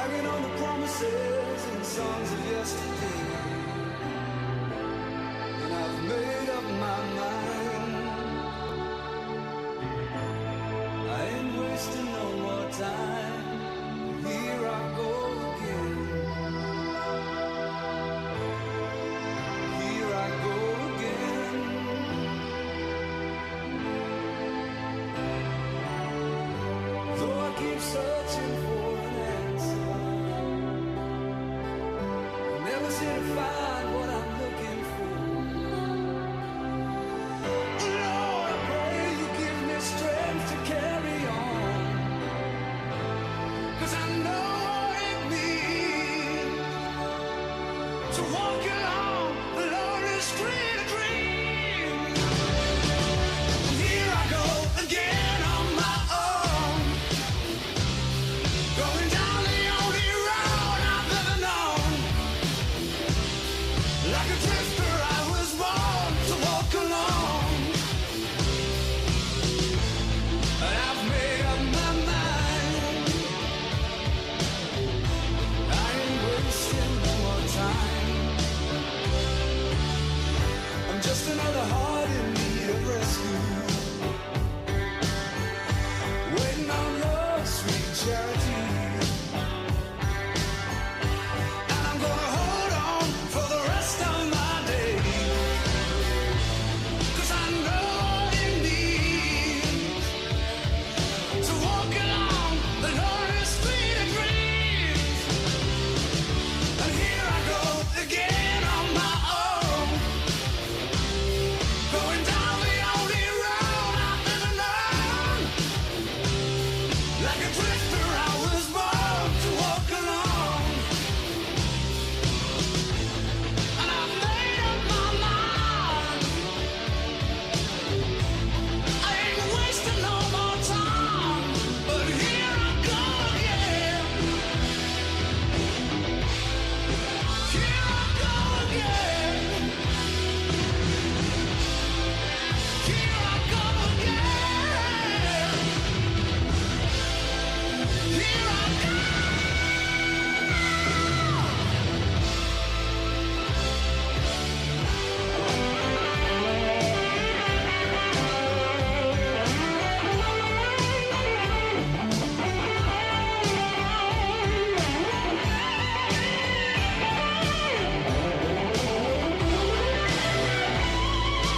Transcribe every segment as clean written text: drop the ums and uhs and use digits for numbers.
dragging on the promises and songs of yesterday. And I've made up my mind. I ain't wasting no more time. Here I go again. Here I go again. Though I keep searching for an answer, I never seem to find what I'm looking for. Lord, I pray you give me strength to carry on, 'cause I know what it means to walk along the lonely street of dreams. Here I go again on my own, going down the only road I've ever known. Like a drifter, I was born to walk alone. And I've made up my mind. I ain't wasting no more time. I'm just another heart in need of rescue, waiting on love, sweet Cherokee. And I'm gonna hold on for the rest of my days, 'cause I know what it means to walk along the lonely street of dreams. And here I go again on my own, going down the only road I've ever known. Like a drifter, I was born to walk alone. And I've made up my mind. I ain't wasting no more time. But here I go again. Here I go again. Here I go again. Here I go.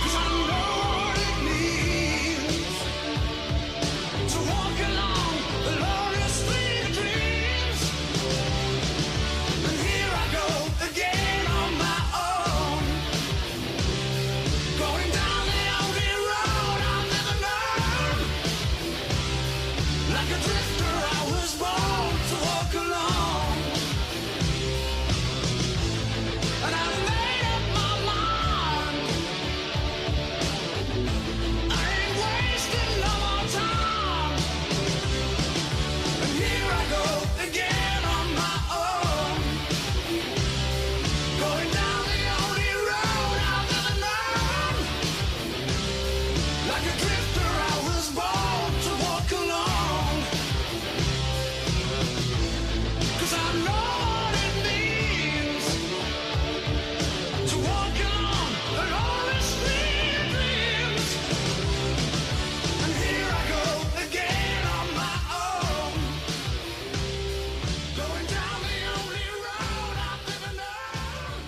Cause I know what it means to walk along the lonely street of dreams. And here I go again on my own, going down the only road I've ever known. Like a drifter, I was born to walk alone. And I've made up my mind. I ain't wasting no more time. And here I go again on my own, going down the only road I've ever known. Like a drifter, I was born to walk alone. 'Cause I know what it means to walk along the lonely street of dreams. And here I go again on my own, going down the only road I've ever known.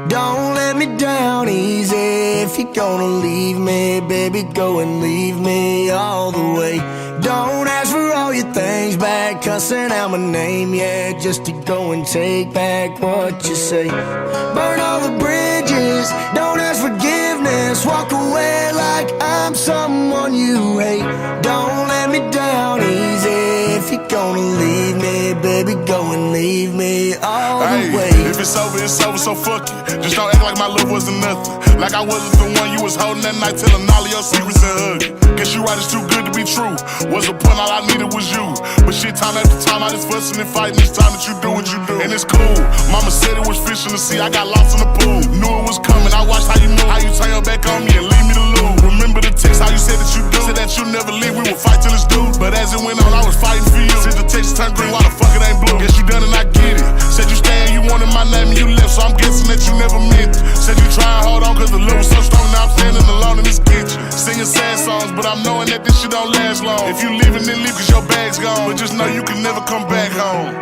Don't let me down easy. If you're gonna leave me, baby, go and leave me all the way. Don't ask for all your things back, cussing out my name, yeah, just to go and take back what you say. Burn all the bridges, don't ask forgiveness, walk away like I'm someone you hate. Don't let me down easy. If you're gonna leave me, baby, go and leave me all the way. If it's over, so fuck it. Just don't act like my love wasn't nothing. Like I wasn't the one you was holding that night, telling all of your secrets and hugging. Guess you right, it's too good to be true. Was a point, all I needed was you. But shit, time after time, I just fussing and fighting. It's time that you do what you do. And it's cool. Mama said it was fish in the sea, I got lost in the pool. Knew it was coming, I watched how you move. How you turn your back on me and leave me to lose. Remember the text, how you said that you do. Said that you never leave, we would fight till it's due. But as it went on, I was fighting for you. Since the text turned green, why the fuck it ain't blue? Guess you done and I get it. Said you stay and you wanted my name and you left, so I'm guessing that you never meant it. Said you try and hold on cause the love was so strong, now I'm standing alone in this kitchen. Singing sad songs, but I'm knowing that this shit don't last long. If you leaving, then leave cause your bag's gone. But just know you can never come back home.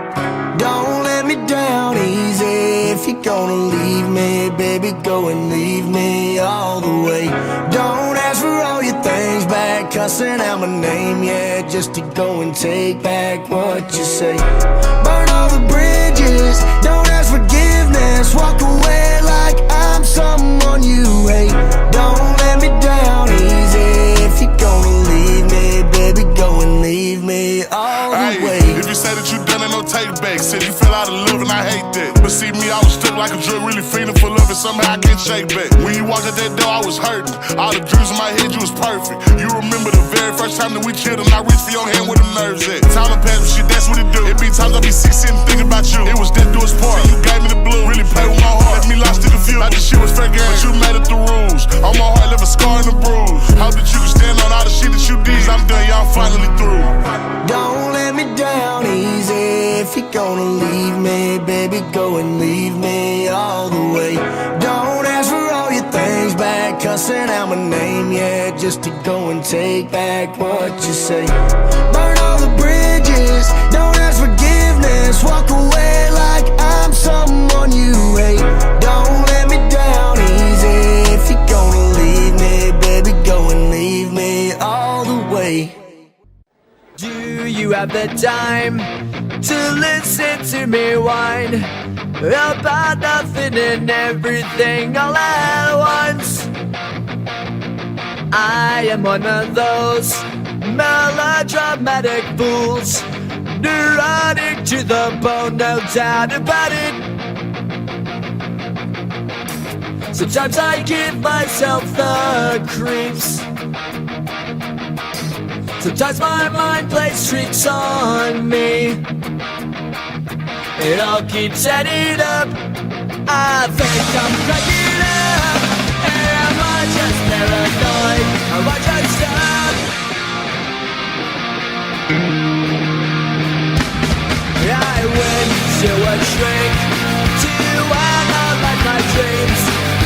Don't let me down easy. If you're gonna leave me, baby, go and leave me all the way. Don't ask for all your things back, cussing out my name, yeah, just to go and take back what you say. Burn all the bridges, don't ask forgiveness. Walk away like I'm someone you hate. Don't let me down easy. If you're gonna leave me, baby, go and leave me all the way. If you say that you done it, no take back. Said you fell out of love and I hate that. But see me, I was stuck like a drug, really feeling for love and somehow I can't shake back. When you walked out that door, I was hurting. All the dreams in my head, you was perfect. You remember the very first time that we killed and I reached for your hand where the nerves at. Time to pass, but shit, that's what it do. It be times I be sick sitting thinking about you. It was death do its part. You gave me the blue, really played with my heart. Left me lost in the field, like the shit was fair game. But you made up the rules. On my heart, left a scar and a bruise. Hope that you can stand on all the shit that you did. Cause I'm done, y'all finally through. Don't let me down easy. If you're gonna leave me, baby, go and leave me all the way. Don't ask for all your things back, cussing out my name, yeah, just to go and take back what you say. Burn all the bridges, don't ask forgiveness. Walk away like I'm someone you hate. Don't let me down easy. If you're gonna leave me, baby, go and leave me all the way. Do you have the time to listen to me whine about nothing and everything all at once? I am one of those melodramatic fools, neurotic to the bone, no doubt about it. Sometimes I give myself the creeps. Sometimes my mind plays tricks on me. It all keeps adding up. I think I'm cracking up. Am I just paranoid? Am I just stuck? I went to a shrink to analyze my dreams.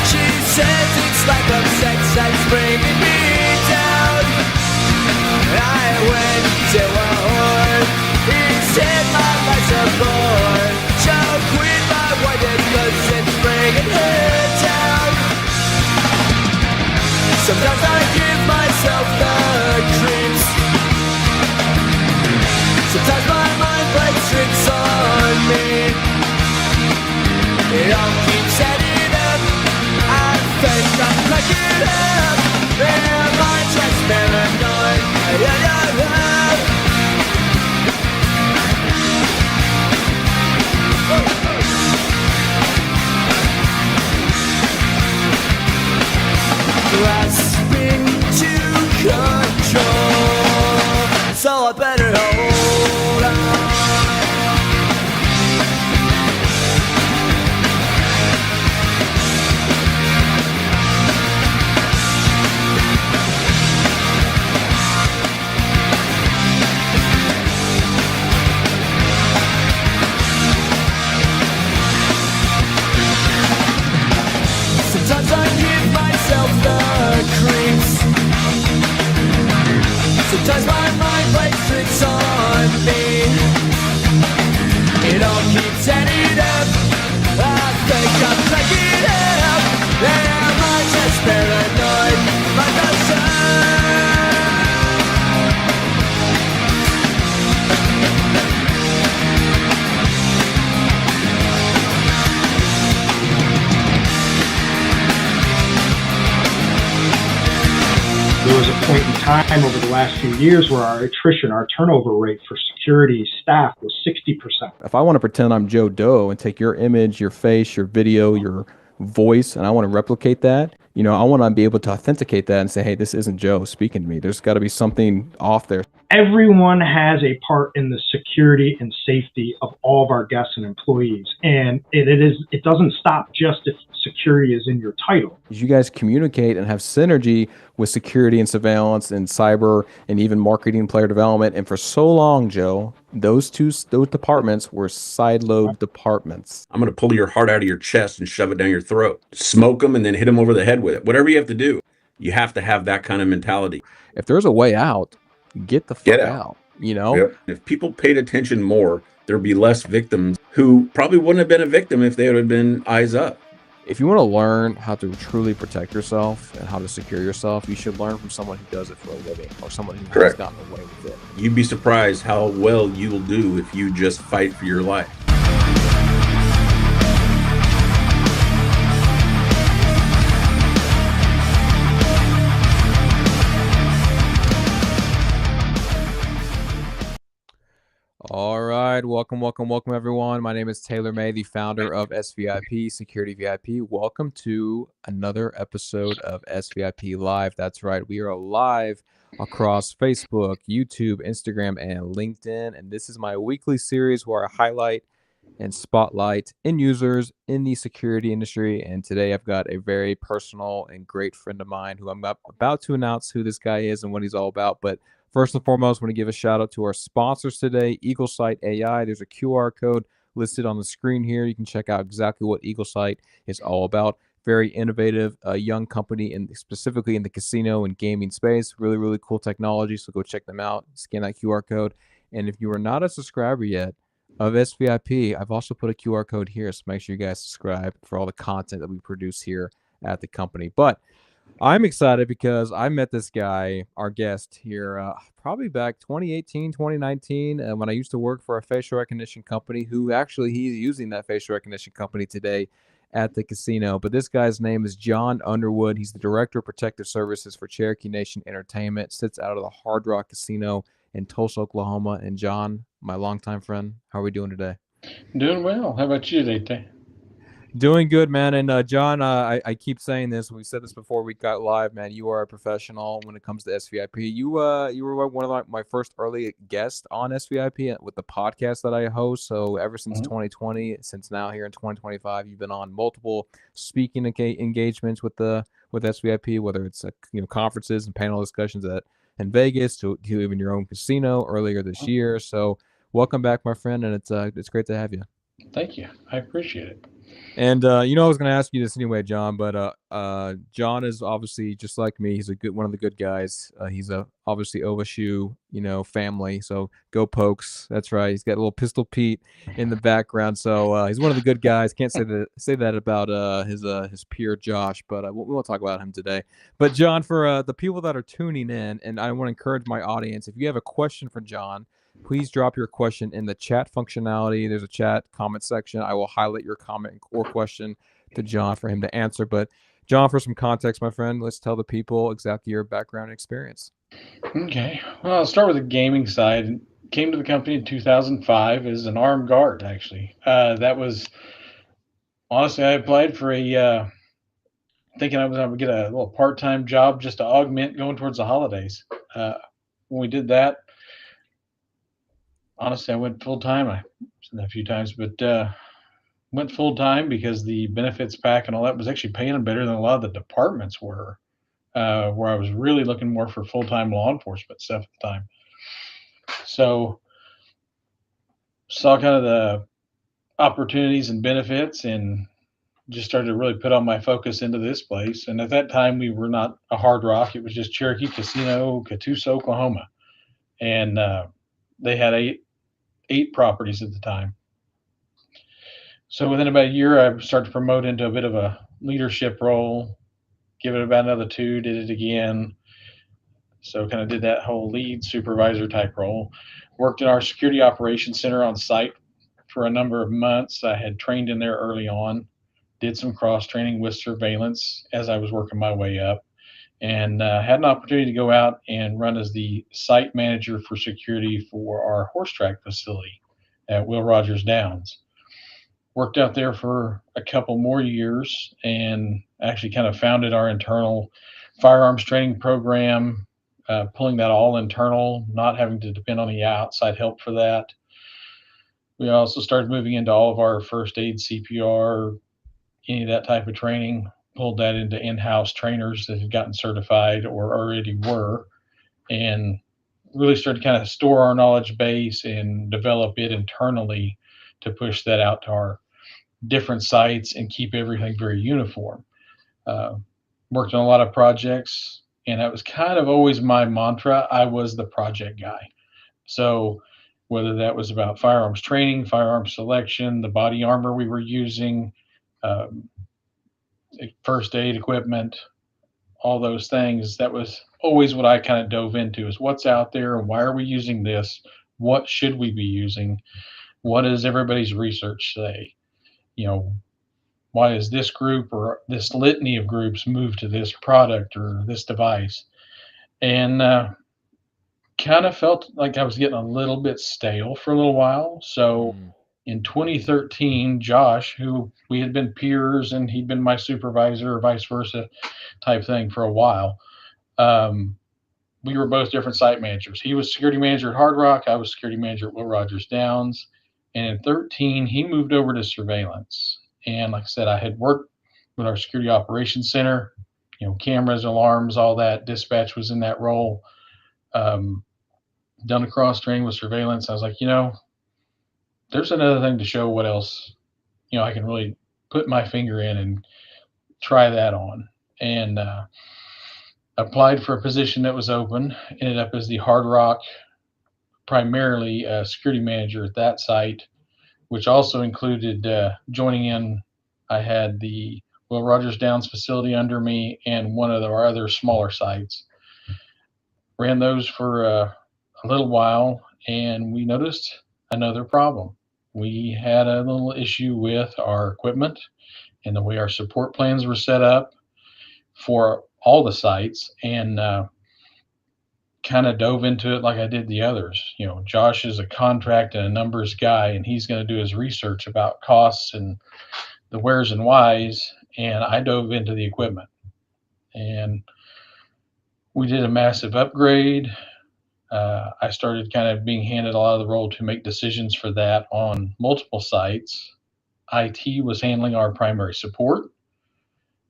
She says it's like a sex that's bringing me down. I went to a whore. He said my life's a bore. Choke with my white cause it's bringing her down. Sometimes I give myself the creeps. Sometimes my mind plays tricks on me. It all keeps adding up. I think I'm cracking up. Am I just paranoid? Grasping to control, so I better hold on. Sometimes I give myself the creeps. Sometimes my mind plays tricks on me. It all keeps adding up. I think I'm cracking up. Am I just paranoid? Like a son? There was a point in time over the last few years where our attrition, our turnover rate for security staff was 60%. If I want to pretend I'm Joe Doe and take your image, your face, your video, your voice, and I want to replicate that, I want to be able to authenticate that and say, hey, this isn't Joe speaking to me. There's got to be something off there. Everyone has a part in the security and safety of all of our guests and employees. And it doesn't stop just if security is in your title. You guys communicate and have synergy with security and surveillance and cyber and even marketing and player development. And for so long, Joe, those departments were sideload departments. I'm going to pull your heart out of your chest and shove it down your throat. Smoke them and then hit them over the head with it. Whatever you have to do, you have to have that kind of mentality. If there's a way out, get the fuck out. Yep. If people paid attention more, there'd be less victims who probably wouldn't have been a victim if they would have been eyes up. If you want to learn how to truly protect yourself and how to secure yourself, you should learn from someone who does it for a living or someone who has gotten away with it. You'd be surprised how well you will do if you just fight for your life. All right, welcome everyone. My name is Taylor May, the founder of SVIP, Security VIP. Welcome to another episode of SVIP Live. That's right, we are live across Facebook, YouTube, Instagram, and LinkedIn. And this is my weekly series where I highlight and spotlight end users in the security industry. And today I've got a very personal and great friend of mine who I'm about to announce who this guy is and what he's all about. But first and foremost, I want to give a shout out to our sponsors today, EagleSight AI. There's a QR code listed on the screen here. You can check out exactly what EagleSight is all about. Very innovative, young company, and specifically in the casino and gaming space. Really, really cool technology. So go check them out. Scan that QR code. And if you are not a subscriber yet of SVIP, I've also put a QR code here. So make sure you guys subscribe for all the content that we produce here at the company. But I'm excited because I met this guy, our guest here, probably back 2018, 2019, when I used to work for a facial recognition company who actually he's using that facial recognition company today at the casino. But this guy's name is John Underwood. He's the Director of Protective Services for Cherokee Nation Entertainment, sits out of the Hard Rock Casino in Tulsa, Oklahoma. And John, my longtime friend, how are we doing today? Doing well. How about you today? Doing good, man. And John, I keep saying this. We said this before we got live, man. You are a professional when it comes to SVIP. You were one of my first early guests on SVIP with the podcast that I host. So ever since 2020, since now here in 2025, you've been on multiple speaking engagements with SVIP, whether it's conferences and panel discussions in Vegas to even your own casino earlier this year. So welcome back, my friend, and it's great to have you. Thank you. I appreciate it. And I was going to ask you this anyway, John, but John is obviously just like me. He's one of the good guys. He's obviously OSU, family. So go Pokes. That's right. He's got a little Pistol Pete in the background. So he's one of the good guys. Can't say that about his peer Josh, but we won't talk about him today. But John, for the people that are tuning in, and I want to encourage my audience, if you have a question for John, please drop your question in the chat functionality. There's a chat comment section. I will highlight your comment or question to John for him to answer. But John, for some context, my friend, let's tell the people exactly your background and experience. Okay. Well, I'll start with the gaming side. Came to the company in 2005 as an armed guard, actually. That was, honestly, I applied for thinking I would get a little part-time job just to augment going towards the holidays. When we did that, honestly, I went full-time. I said that a few times, but went full-time because the benefits pack and all that was actually paying them better than a lot of the departments were, where I was really looking more for full-time law enforcement stuff at the time. So saw kind of the opportunities and benefits and just started to really put all my focus into this place. And at that time, we were not a Hard Rock. It was just Cherokee Casino, Catoosa, Oklahoma. And they had eight properties at the time. So within about a year, I started to promote into a bit of a leadership role, give it about another 2, did it again. So kind of did that whole lead supervisor type role. Worked in our security operations center on site for a number of months. I had trained in there early on, did some cross training with surveillance as I was working my way up, and had an opportunity to go out and run as the site manager for security for our horse track facility at Will Rogers Downs. worked out there for a couple more years and actually kind of founded our internal firearms training program, pulling that all internal, not having to depend on any outside help for that. We also started moving into all of our first aid, CPR, any of that type of training, pulled that into in-house trainers that had gotten certified or already were, and really started to kind of store our knowledge base and develop it internally to push that out to our different sites and keep everything very uniform. Uh, Worked on a lot of projects, and that was kind of always my mantra. I was the project guy. So whether that was about firearms training, firearms selection, the body armor we were using, um, first aid equipment, all those things, that was always what I kind of dove into is what's out there and why are we using this? What should we be using? What does everybody's research say? You know, why is this group or this litany of groups moved to this product or this device? And kind of felt like I was getting a little bit stale for a little while. So in 2013, Josh, who we had been peers and he'd been my supervisor or vice versa type thing for a while, um, we were both different site managers. He was security manager at Hard Rock. I was security manager at Will Rogers Downs. And in 13, he moved over to surveillance. And like I said, I had worked with our security operations center, you know, cameras, alarms, all that. Dispatch was in that role. Done a cross training with surveillance. I was like, you know, there's another thing to show what else, you know, I can really put my finger in and try that on. And applied for a position that was open, ended up as the Hard Rock, primarily security manager at that site, which also included joining in. I had the Will Rogers Downs facility under me and one of our other smaller sites. Ran those for a little while, and we noticed another problem. We had a little issue with our equipment and the way our support plans were set up for all the sites, and kind of dove into it like I did the others. You know, Josh is a contract and a numbers guy, and he's going to do his research about costs and the wheres and whys. And I dove into the equipment, and we did a massive upgrade. I started kind of being handed a lot of the role to make decisions for that on multiple sites. IT was handling our primary support,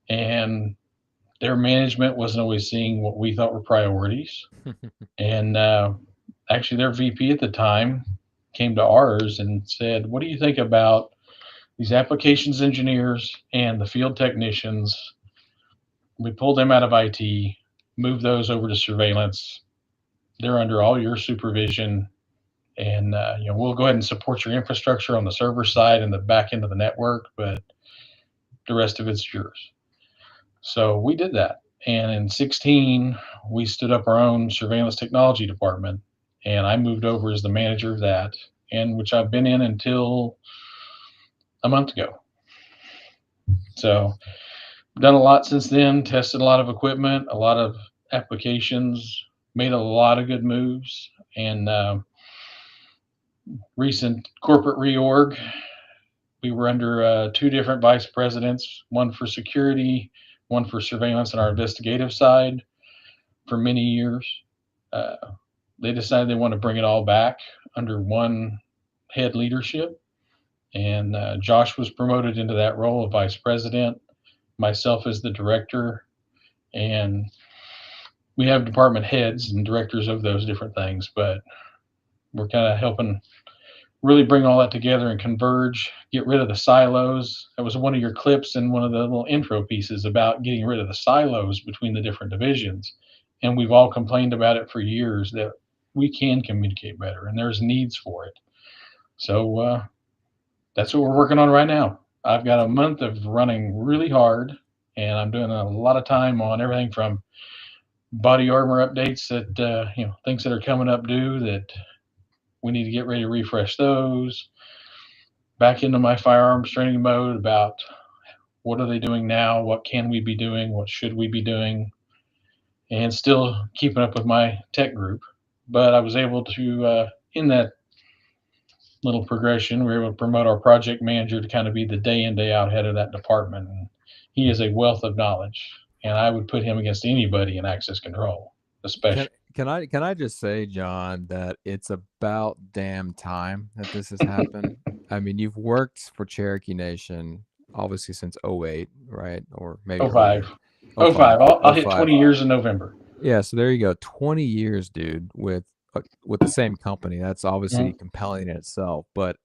and their management wasn't always seeing what we thought were priorities. And actually, their VP at the time came to ours and said, "What do you think about these applications engineers and the field technicians? We pulled them out of IT, moved those over to surveillance. They're under all your supervision, and you know, we'll go ahead and support your infrastructure on the server side and the back end of the network, but the rest of it's yours." So we did that. And in 16, we stood up our own surveillance technology department, and I moved over as the manager of that, and which I've been in until a month ago. So done a lot since then, tested a lot of equipment, a lot of applications, made a lot of good moves, and recent corporate reorg, we were under two different vice presidents, one for security, one for surveillance and our investigative side for many years. They decided they want to bring it all back under one head leadership. And Josh was promoted into that role of vice president, myself as the director, and we have department heads and directors of those different things, but we're kind of helping really bring all that together and converge, get rid of the silos. That was one of your clips in one of the little intro pieces about getting rid of the silos between the different divisions. And we've all complained about it for years that we can communicate better and there's needs for it. So that's what we're working on right now. I've got a month of running really hard, and I'm doing a lot of time on everything from body armor updates that, you know, things that are coming up due that we need to get ready to refresh those. Back into my firearms training mode about what are they doing now? What can we be doing? What should we be doing? And still keeping up with my tech group. But I was able to, in that little progression, we were able to promote our project manager to kind of be the day in, day out head of that department. And he is a wealth of knowledge, and I would put him against anybody in access control, especially. Can I just say, John, that it's about damn time that this has happened. I mean, you've worked for Cherokee Nation obviously since '08, right? Or maybe earlier. 05. 05. I'll hit 20 years in November. Yeah, so there you go. 20 years, dude, with the same company. That's obviously compelling in itself. But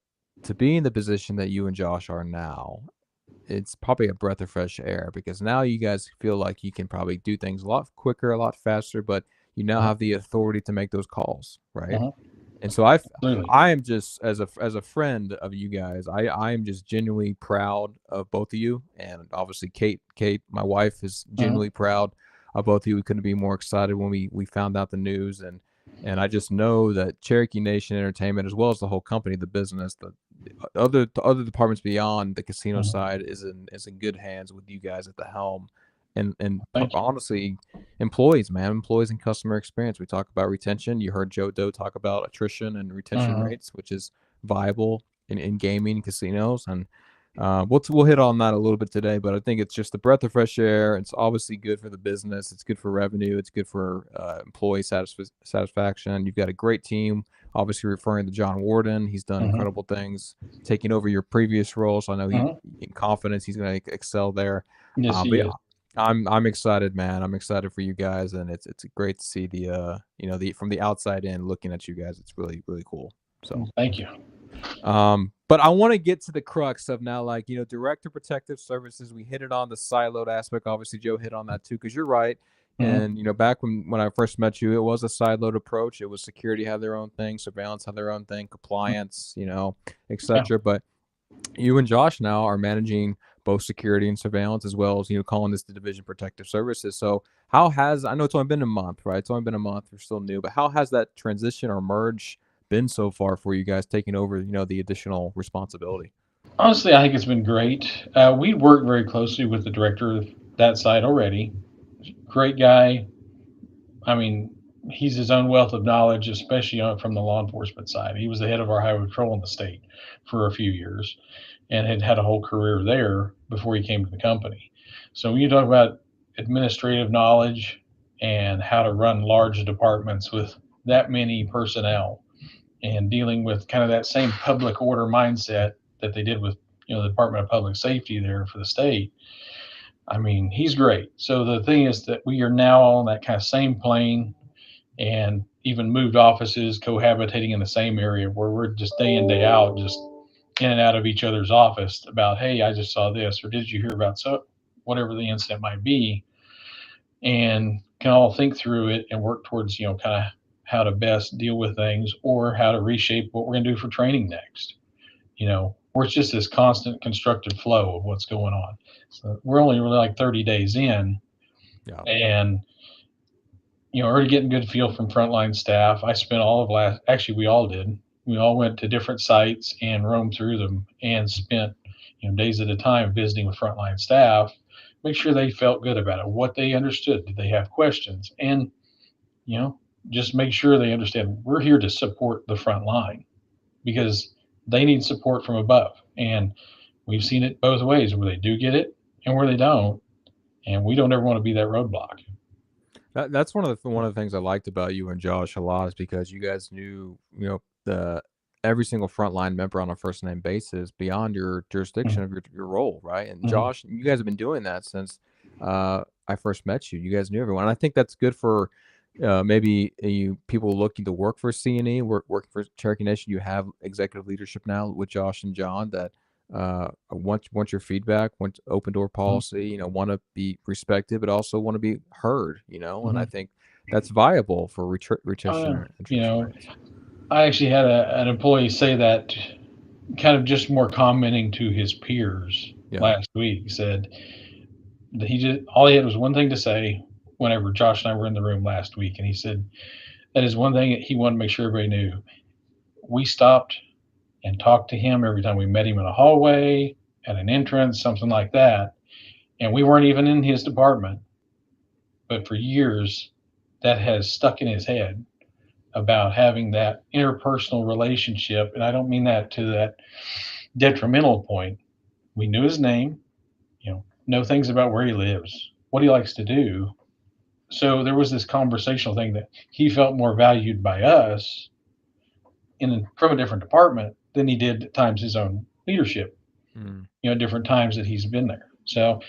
to be in the position that you and Josh are now, it's probably a breath of fresh air, because now you guys feel like you can probably do things a lot quicker, a lot faster, but you now have the authority to make those calls, right? And so I am just, as a friend of you guys, I am just genuinely proud of both of you, and obviously Kate, my wife, is genuinely proud of both of you. We couldn't be more excited when we found out the news, and I just know that Cherokee Nation Entertainment, as well as the whole company, the business, the other departments beyond the casino side, is in good hands with you guys at the helm. And honestly, employees and customer experience. We talk about retention. You heard Joe Doe talk about attrition and retention rates, which is viable in gaming casinos. And we'll hit on that a little bit today, but I think it's just a breath of fresh air. It's obviously good for the business. It's good for revenue. It's good for employee satisfaction. You've got a great team. Obviously, referring to John Warden, he's done incredible things, taking over your previous role. So I know in confidence he's going to excel there. Yes, he is. I'm excited, man. I'm excited for you guys, and it's great to see the from the outside in looking at you guys. It's really, really cool. So thank you. But I want to get to the crux of now, like, Director Protective Services. We hit it on the siloed aspect. Obviously, Joe hit on that too, because you're right. And back when I first met you, it was a siloed approach. It was security had their own thing, surveillance had their own thing, compliance, etc. But you and Josh now are managing both security and surveillance, as well as calling this the Division Protective Services. So I know it's only been a month, right? It's only been a month. You're still new, but how has that transition or merge been so far for you guys, taking over the additional responsibility? Honestly, I think it's been great. We worked very closely with the director of that side already. Great guy. I mean, he's his own wealth of knowledge, especially from the law enforcement side. He was the head of our highway patrol in the state for a few years and had a whole career there before he came to the company. So when you talk about administrative knowledge and how to run large departments with that many personnel and dealing with kind of that same public order mindset that they did with the Department of Public Safety there for the state, I mean, he's great. So the thing is that we are now on that kind of same plane, and even moved offices, cohabitating in the same area, where we're just day in, day out, just in and out of each other's office about, hey, I just saw this, or did you hear about whatever the incident might be, and can all think through it and work towards, kind of how to best deal with things, or how to reshape what we're going to do for training next. Where it's just this constant constructive flow of what's going on. So we're only really like 30 days in, and already getting good feel from frontline staff. I spent actually we all did. We all went to different sites and roamed through them and spent days at a time visiting with frontline staff, make sure they felt good about it, what they understood, did they have questions, and just make sure they understand we're here to support the front line, because they need support from above. And we've seen it both ways, where they do get it and where they don't. And we don't ever want to be that roadblock. That's one of the things I liked about you and Josh a lot, is because you guys knew, every single frontline member on a first name basis beyond your jurisdiction of your role, right? And Josh, you guys have been doing that since I first met you. You guys knew everyone. And I think that's good for maybe people looking to work for CNE, working for Cherokee Nation. You have executive leadership now with Josh and John that want your feedback, want open door policy, want to be respected, but also want to be heard, and I think that's viable for retention. I actually had an employee say that, kind of just more commenting to his peers last week. He said that all he had was one thing to say whenever Josh and I were in the room last week. And he said that is one thing that he wanted to make sure everybody knew. We stopped and talked to him every time we met him in a hallway, at an entrance, something like that. And we weren't even in his department. But for years, that has stuck in his head about having that interpersonal relationship. And I don't mean that to that detrimental point. We knew his name, know things about where he lives, what he likes to do. So there was this conversational thing that he felt more valued by us from a different department than he did at times his own leadership, different times that he's been there. So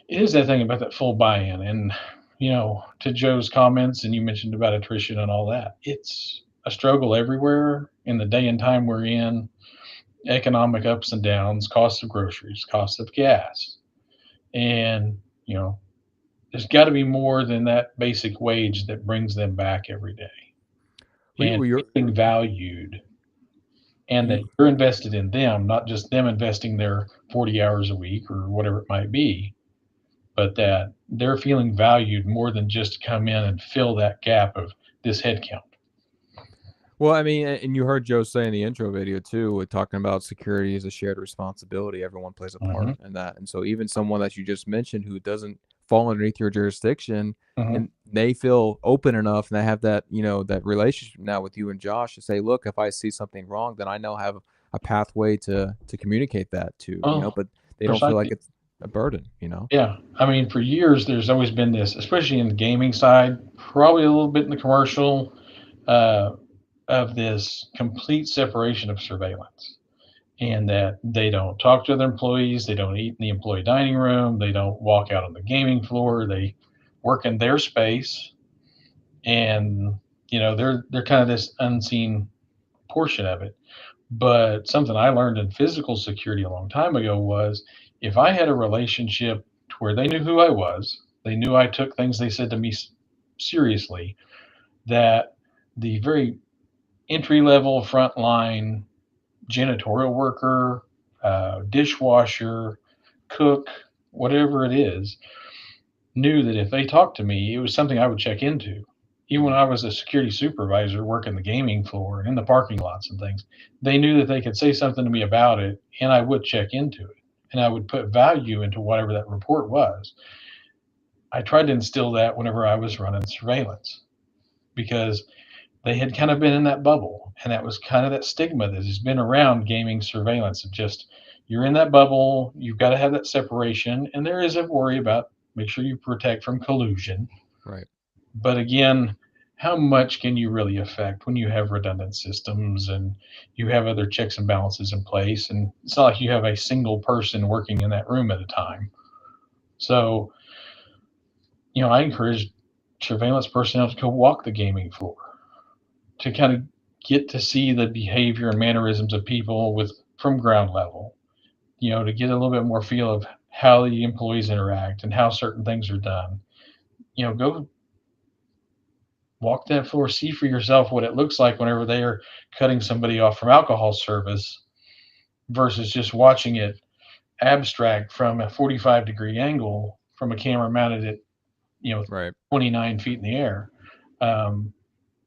it is that thing about that full buy-in. And, to Joe's comments, and you mentioned about attrition and all that, it's a struggle everywhere in the day and time we're in. Economic ups and downs, cost of groceries, cost of gas. And, there's got to be more than that basic wage that brings them back every day. And being valued, and that you're invested in them, not just them investing their 40 hours a week or whatever it might be, but that they're feeling valued more than just come in and fill that gap of this head count. Well, I mean, and you heard Joe say in the intro video too, with talking about security as a shared responsibility. Everyone plays a part in that. And so even someone that you just mentioned who doesn't fall underneath your jurisdiction, and they feel open enough, and they have that, that relationship now with you and Josh to say, look, if I see something wrong, then I now have a pathway to communicate that to, but they don't feel like it's a burden, Yeah. I mean, for years, there's always been this, especially in the gaming side, probably a little bit in the commercial, of this complete separation of surveillance, and that they don't talk to their employees, they don't eat in the employee dining room, they don't walk out on the gaming floor, they work in their space, and they're kind of this unseen portion of it. But something I learned in physical security a long time ago was, if I had a relationship to where they knew who I was, they knew I took things they said to me seriously, that the very entry-level frontline janitorial worker, dishwasher, cook, whatever it is, knew that if they talked to me, it was something I would check into. Even when I was a security supervisor working the gaming floor and in the parking lots and things, they knew that they could say something to me about it, and I would check into it, and I would put value into whatever that report was. I tried to instill that whenever I was running surveillance, because they had kind of been in that bubble, and that was kind of that stigma that has been around gaming surveillance of just, you're in that bubble, you've got to have that separation, and there is a worry about make sure you protect from collusion. Right. But again, how much can you really affect when you have redundant systems and you have other checks and balances in place, and it's not like you have a single person working in that room at a time. So, I encourage surveillance personnel to go walk the gaming floor, to kind of get to see the behavior and mannerisms of people from ground level, to get a little bit more feel of how the employees interact and how certain things are done. Go walk that floor, see for yourself what it looks like whenever they are cutting somebody off from alcohol service versus just watching it abstract from a 45-degree angle from a camera mounted at, right, 29 feet in the air.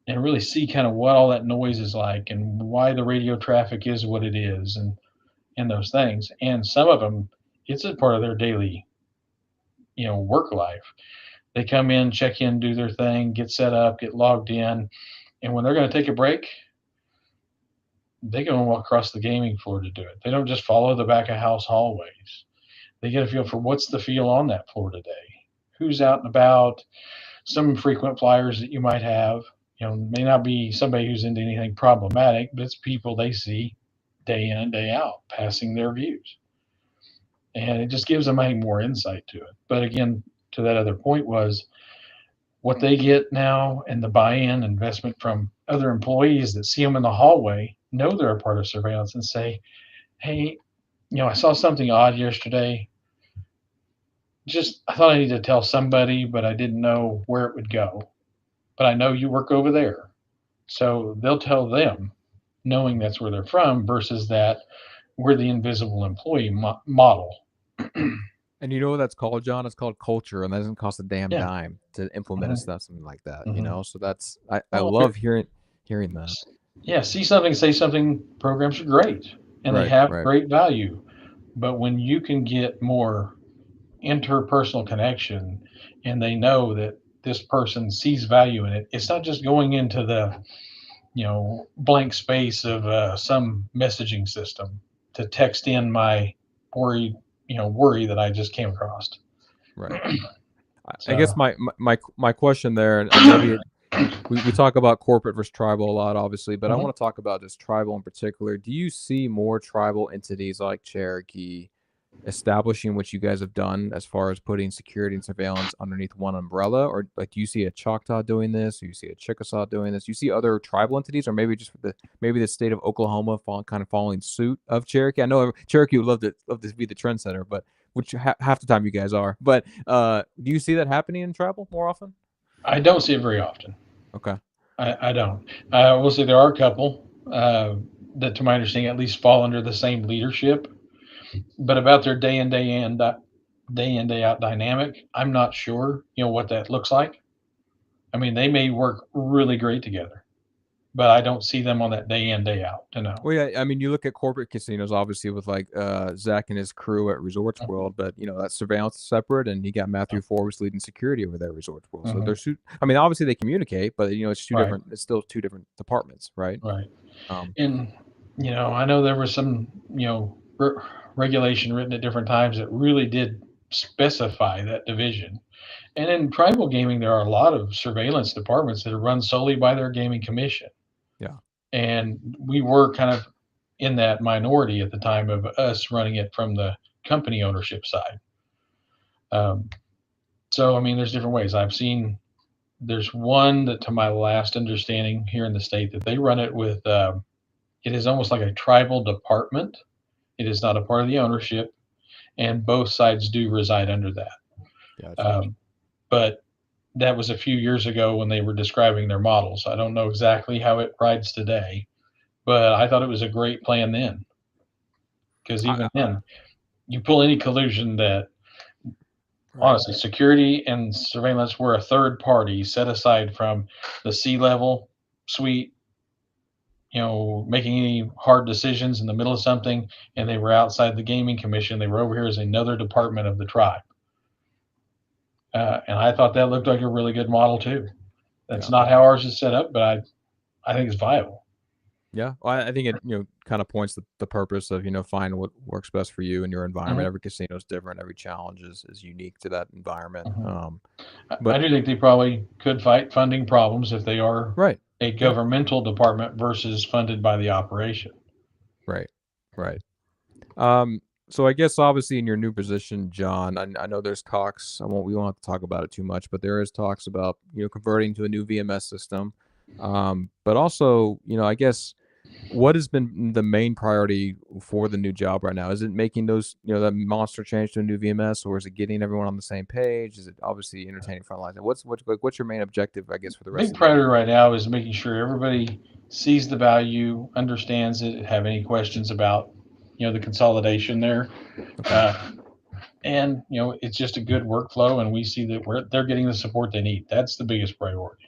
And really see kind of what all that noise is like and why the radio traffic is what it is, and those things. And some of them, it's a part of their daily, work life. They come in, check in, do their thing, get set up, get logged in. And when they're going to take a break, they go and walk across the gaming floor to do it. They don't just follow the back of house hallways. They get a feel for what's the feel on that floor today, who's out and about, some frequent flyers that you might have. May not be somebody who's into anything problematic, but it's people they see day in and day out passing their views. And it just gives them, I think, more insight to it. But again, to that other point was what they get now, and the buy-in investment from other employees that see them in the hallway, know they're a part of surveillance, and say, hey, I saw something odd yesterday. I thought I needed to tell somebody, but I didn't know where it would go. But I know you work over there. So they'll tell them, knowing that's where they're from, versus that we're the invisible employee model. And you know what that's called, John? It's called culture, and that doesn't cost a damn dime to implement something like that. So that's I love hearing that. Yeah, see something, say something. Programs are great, and they have great value. But when you can get more interpersonal connection, and they know that this person sees value in it. It's not just going into the, blank space of some messaging system to text in my worry, worry that I just came across. Right. I guess So, my question there, and maybe we talk about corporate versus tribal a lot, obviously, but I want to talk about just tribal in particular. Do you see more tribal entities like Cherokee establishing what you guys have done as far as putting security and surveillance underneath one umbrella, or like do you see a Choctaw doing this? Do you see a Chickasaw doing this? Do you see other tribal entities, or maybe just the state of Oklahoma kind of following suit of Cherokee? I know Cherokee would love to be the trendsetter, but which half the time you guys are. But do you see that happening in tribal more often? I don't see it very often. Okay. I don't. I will say there are a couple that, to my understanding, at least fall under the same leadership. But about their day in day out dynamic, I'm not sure. What that looks like. I mean, they may work really great together, but I don't see them on that day in day out to know. Well, yeah, I mean, you look at corporate casinos, obviously, with like Zach and his crew at Resorts World, but that surveillance is separate, and you got Matthew Forbes leading security over there at Resorts World. So there's, I mean, obviously they communicate, but it's two different. It's still two different departments, right? Right. And I know there was some regulation written at different times that really did specify that division. And in tribal gaming, there are a lot of surveillance departments that are run solely by their gaming commission. Yeah. And we were kind of in that minority at the time of us running it from the company ownership side. So, I mean, there's different ways. There's one that, to my last understanding here in the state, that they run it with, it is almost like a tribal department. It is not a part of the ownership, and both sides do reside under that. Gotcha. But that was a few years ago when they were describing their models. I don't know exactly how it rides today, but I thought it was a great plan then. Because even then, you pull any collusion that, honestly, security and surveillance were a third party set aside from the C-level suite, making any hard decisions in the middle of something, and they were outside the gaming commission. They were over here as another department of the tribe. And I thought that looked like a really good model too. That's not how ours is set up, but I think it's viable. Yeah, well, I think it kind of points the purpose of find what works best for you and your environment. Every casino is different. Every challenge is unique to that environment. But I do think they probably could fight funding problems if they are a governmental department versus funded by the operation. Right. So I guess obviously in your new position, John, I know there's talks. We won't have to talk about it too much, but there is talks about converting to a new VMS system. But also, I guess what has been the main priority for the new job right now? Is it making those that monster change to a new VMS, or is it getting everyone on the same page? Is it obviously entertaining frontline? What's your main objective, I guess, for the rest? Big priority right now is making sure everybody sees the value, understands it, have any questions about the consolidation there. And it's just a good workflow, and we see that they're getting the support they need. That's the biggest priority.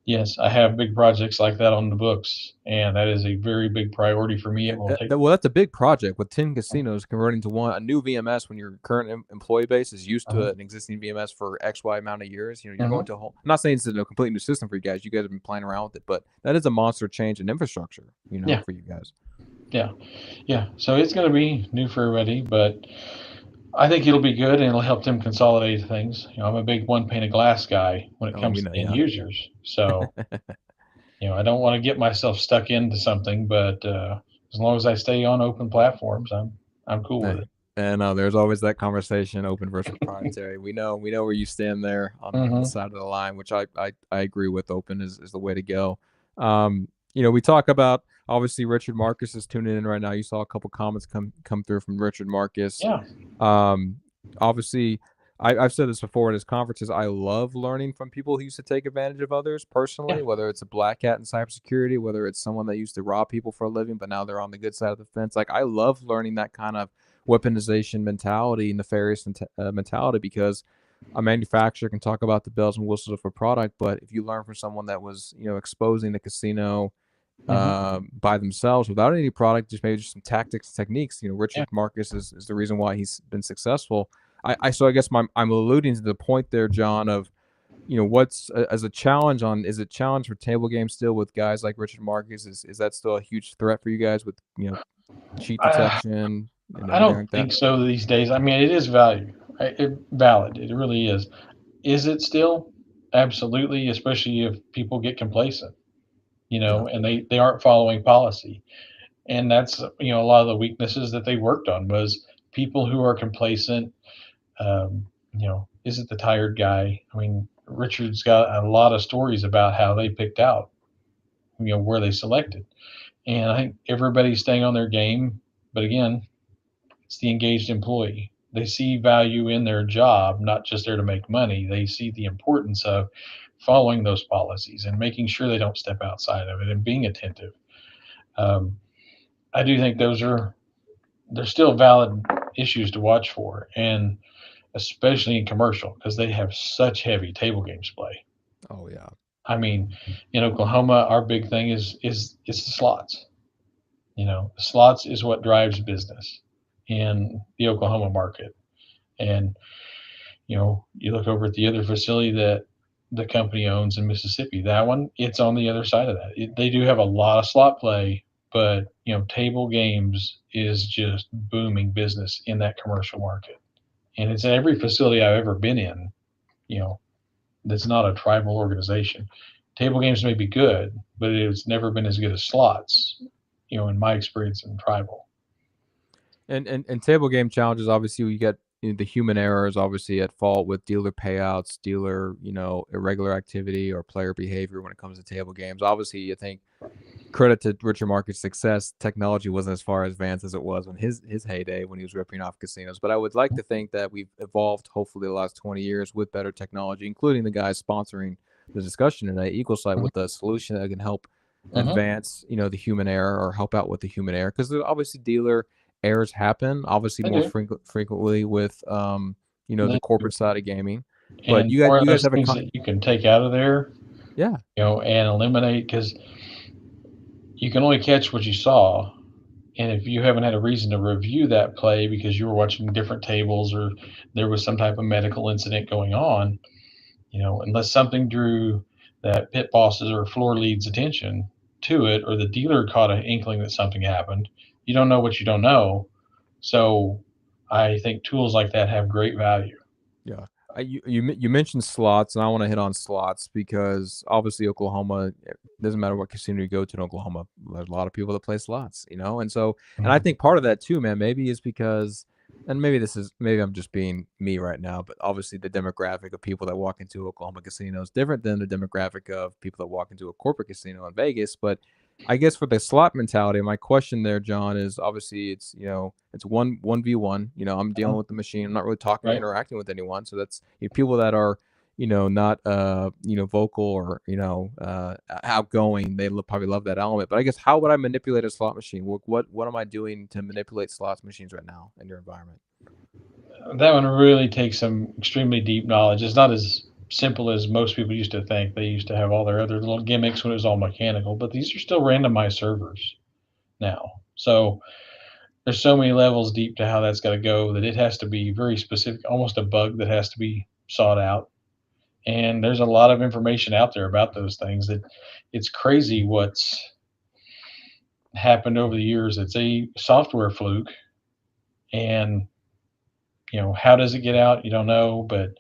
Yes, I have big projects like that on the books, and that is a very big priority for me. Well, that's a big project with 10 casinos converting to a new VMS when your current employee base is used to an existing VMS for XY amount of years. You're going to a whole. I'm not saying it's a completely new system for you guys. You guys have been playing around with it, but that is a monster change in infrastructure, for you guys. Yeah. So it's going to be new for everybody, but I think it'll be good, and it'll help them consolidate things. I'm a big one pane of glass guy when it comes to end users. So, I don't want to get myself stuck into something, but as long as I stay on open platforms, I'm cool with it. And there's always that conversation, open versus proprietary. We know where you stand there on the side of the line, which I agree with. Open is the way to go. We talk about, obviously, Richard Marcus is tuning in right now. You saw a couple comments come through from Richard Marcus. Yeah. Obviously, I've said this before at his conferences. I love learning from people who used to take advantage of others personally, whether it's a black hat in cybersecurity, whether it's someone that used to rob people for a living, but now they're on the good side of the fence. Like, I love learning that kind of weaponization mentality, nefarious mentality, because a manufacturer can talk about the bells and whistles of a product, but if you learn from someone that was, exposing the casino by themselves without any product, just maybe just some tactics, techniques, Richard Marcus is the reason why he's been successful. So I guess I'm alluding to the point there, John, of what's as a challenge is it challenge for table games still with guys like Richard Marcus? Is that still a huge threat for you guys with cheat detection and I everything don't like that? think so these days. I mean, it is valid. It really is. Is it still? Absolutely, especially if people get complacent, Yeah. and they aren't following policy. And that's, a lot of the weaknesses that they worked on was people who are complacent. Is it the tired guy? I mean, Richard's got a lot of stories about how they picked out, where they selected. And I think everybody's staying on their game. But again, it's the engaged employee. They see value in their job, not just there to make money. They see the importance of following those policies and making sure they don't step outside of it and being attentive. Um, I do think they're still valid issues to watch for, and especially in commercial because they have such heavy table games play. Oh yeah. I mean, in Oklahoma, our big thing is it's the slots. The slots is what drives business in the Oklahoma market. And you look over at the other facility that the company owns in Mississippi. That one, it's on the other side of that. They do have a lot of slot play, but table games is just booming business in that commercial market, and it's in every facility I've ever been in. You know, that's not a tribal organization. Table games may be good, but it's never been as good as slots. In my experience in tribal. And table game challenges, obviously, you get the human error is obviously at fault with dealer payouts, dealer, irregular activity or player behavior when it comes to table games. Obviously, I think credit to Richard Market's success, technology wasn't as far advanced as it was in his heyday when he was ripping off casinos. But I would like to think that we've evolved, hopefully, the last 20 years with better technology, including the guys sponsoring the discussion today, EqualSight, with a solution that can help advance, the human error or help out with the human error. Because obviously dealer errors happen, obviously They more do. frequently with, They the corporate side of gaming. But And you more of guys those have things that you can take out of there, yeah. and eliminate because you can only catch what you saw. And if you haven't had a reason to review that play because you were watching different tables or there was some type of medical incident going on, unless something drew that pit boss's or floor lead's attention to it, or the dealer caught an inkling that something happened, you don't know what you don't know. So I think tools like that have great value. Yeah. You mentioned slots, and I want to hit on slots because obviously Oklahoma, it doesn't matter what casino you go to in Oklahoma, there's a lot of people that play slots, and so, and I think part of that too, man, maybe is because, and maybe I'm just being me right now, but obviously the demographic of people that walk into Oklahoma casinos different than the demographic of people that walk into a corporate casino in Vegas. But I guess for the slot mentality, my question there, John, is obviously it's 1v1. I'm dealing with the machine. I'm not really talking or Right. interacting with anyone. So that's people that are not vocal or outgoing. They probably love that element. But I guess how would I manipulate a slot machine? What am I doing to manipulate slots machines right now in your environment? That one really takes some extremely deep knowledge. It's not as simple as most people used to think. They used to have all their other little gimmicks when it was all mechanical, but these are still randomized servers now. So there's so many levels deep to how that's got to go that it has to be very specific, almost a bug that has to be sought out. And there's a lot of information out there about those things that it's crazy what's happened over the years. It's a software fluke. And, how does it get out? You don't know, but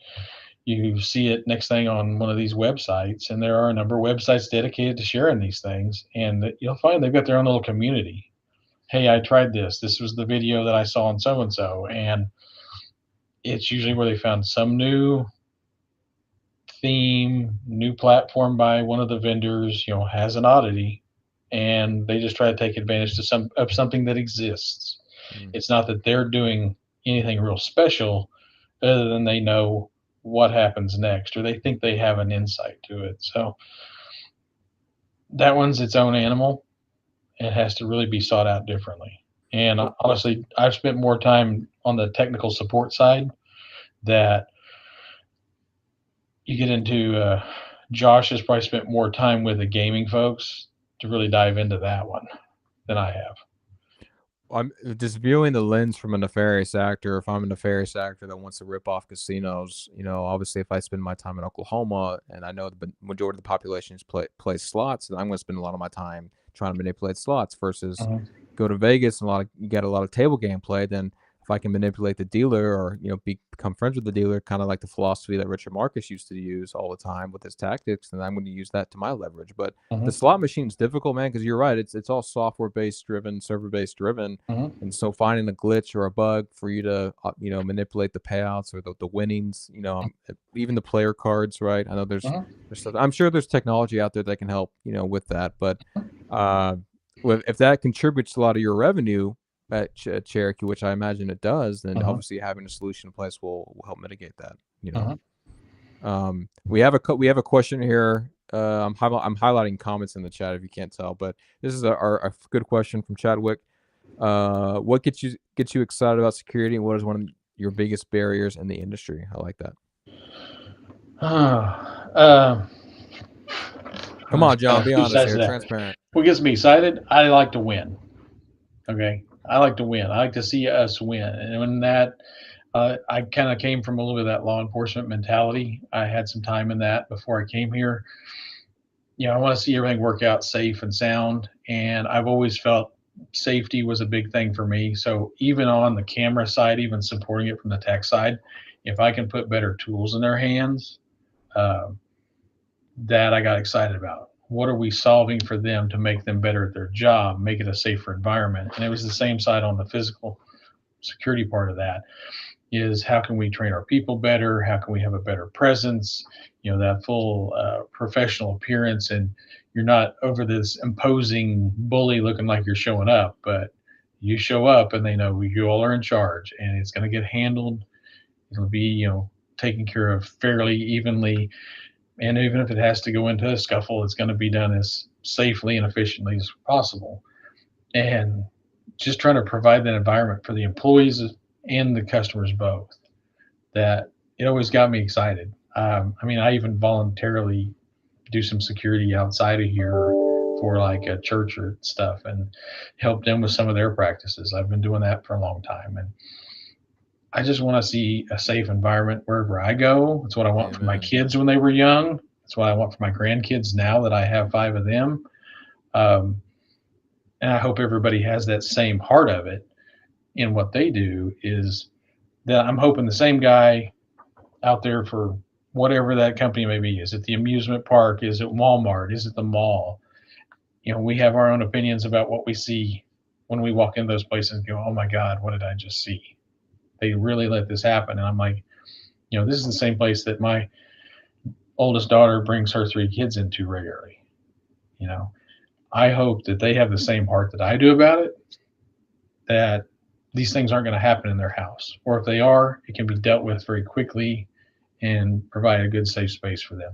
you see it next thing on one of these websites. And there are a number of websites dedicated to sharing these things. And you'll find they've got their own little community. Hey, I tried this. This was the video that I saw on so and so. And it's usually where they found some new theme, new platform by one of the vendors, has an oddity, and they just try to take advantage of something that exists. It's not that they're doing anything real special, other than they know what happens next, or they think they have an insight to it. So that one's its own animal. It has to really be sought out differently. And honestly, I've spent more time on the technical support side that you get into. Josh has probably spent more time with the gaming folks to really dive into that one than I have. I'm just viewing the lens from a nefarious actor. If I'm a nefarious actor that wants to rip off casinos, obviously if I spend my time in Oklahoma and I know the majority of the population plays slots, then I'm going to spend a lot of my time trying to manipulate slots versus go to Vegas and you get a lot of table game play. Then if I can manipulate the dealer or become friends with the dealer, kind of like the philosophy that Richard Marcus used to use all the time with his tactics, then I'm going to use that to my leverage. But the slot machine's difficult, man, because you're right. It's all software based driven, server based driven, and so finding a glitch or a bug for you to manipulate the payouts or the winnings, even the player cards, right? I know there's stuff. I'm sure there's technology out there that can help with that, but if that contributes to a lot of your revenue at Cherokee, which I imagine it does, then obviously having a solution in place will help mitigate that. We have a question here. I'm highlighting comments in the chat if you can't tell, but this is a good question from Chadwick. What gets you excited about security, and what is one of your biggest barriers in the industry? I like that. Come on, John, be honest here, transparent. What gets me excited? I like to win. Okay, I like to win. I like to see us win, and when that. I kind of came from a little bit of that law enforcement mentality. I had some time in that before I came here. I want to see everything work out safe and sound. And I've always felt safety was a big thing for me. So even on the camera side, even supporting it from the tech side, if I can put better tools in their hands, that I got excited about. What are we solving for them to make them better at their job, make it a safer environment? And it was the same side on the physical security part of that. Is how can we train our people better? How can we have a better presence? That full professional appearance, and you're not over this imposing bully looking like you're showing up, but you show up and they know you all are in charge, and it's going to get handled. It'll be taken care of fairly evenly, and even if it has to go into a scuffle, it's going to be done as safely and efficiently as possible. And just trying to provide that environment for the employees and the customers both, that it always got me excited. I even voluntarily do some security outside of here for like a church or stuff and help them with some of their practices. I've been doing that for a long time, and I just want to see a safe environment wherever I go. It's what I want for my kids when they were young. It's what I want for my grandkids now that I have 5 of them. And I hope everybody has that same heart of it in what they do, is that I'm hoping the same guy out there for whatever that company may be. Is it the amusement park? Is it Walmart? Is it the mall? We have our own opinions about what we see when we walk in those places and go, oh my God, what did I just see? They really let this happen. And I'm like, this is the same place that my oldest daughter brings her 3 kids into regularly. I hope that they have the same heart that I do about it, that these things aren't going to happen in their house, or if they are, it can be dealt with very quickly and provide a good safe space for them.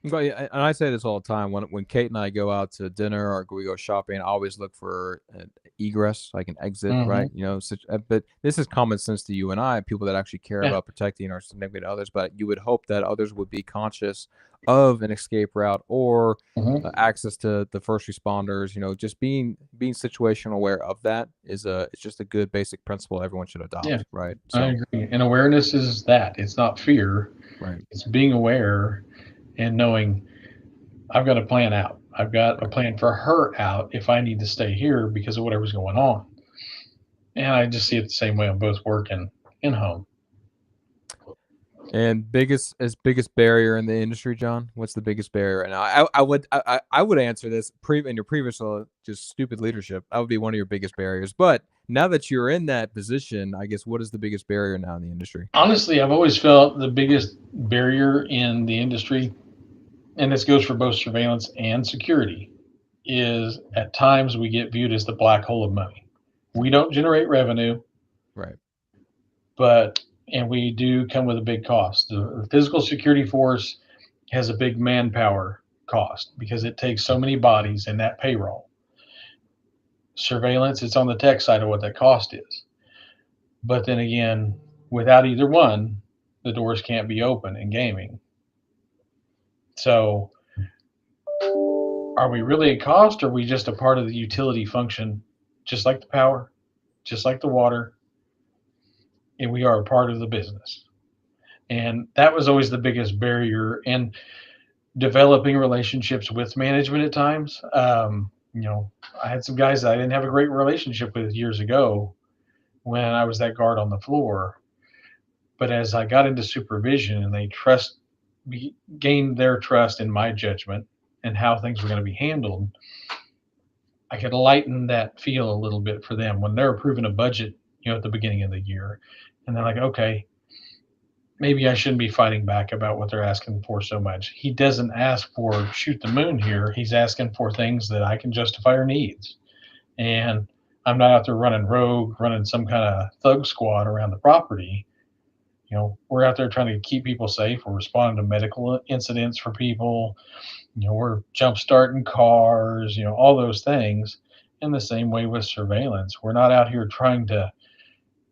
And I say this all the time. When Kate and I go out to dinner or we go shopping, I always look for an egress, like an exit, right? But this is common sense to you and I, people that actually care about protecting our significant others. But you would hope that others would be conscious of an escape route or access to the first responders. Just being situational aware of that it's just a good basic principle everyone should adopt, right? So, I agree. And awareness is that. It's not fear. Right. It's being aware and knowing I've got a plan out. I've got a plan for her out if I need to stay here because of whatever's going on. And I just see it the same way on both work and in home. And biggest barrier in the industry, John? What's the biggest barrier? And I would answer this in your previous just stupid leadership. That would be one of your biggest barriers. But now that you're in that position, I guess what is the biggest barrier now in the industry? Honestly, I've always felt the biggest barrier in the industry, and this goes for both surveillance and security, is at times we get viewed as the black hole of money. We don't generate revenue, right? And we do come with a big cost. The physical security force has a big manpower cost because it takes so many bodies in that payroll. Surveillance, it's on the tech side of what that cost is. But then again, without either one, the doors can't be open in gaming. So are we really a cost, or are we just a part of the utility function, just like the power? just like the water, and we are a part of the business. And that was always the biggest barrier in developing relationships with management at times. I had some guys that I didn't have a great relationship with years ago when I was that guard on the floor. But as I got into supervision and they gained their trust in my judgment and how things were going to be handled, I could lighten that feel a little bit for them when they're approving a budget, at the beginning of the year. And they're like, okay, maybe I shouldn't be fighting back about what they're asking for so much. He doesn't ask for shoot the moon here. He's asking for things that I can justify our needs. And I'm not out there running rogue, running some kind of thug squad around the property. We're out there trying to keep people safe. We're responding to medical incidents for people. We're jump starting cars, all those things. In the same way with surveillance, we're not out here trying to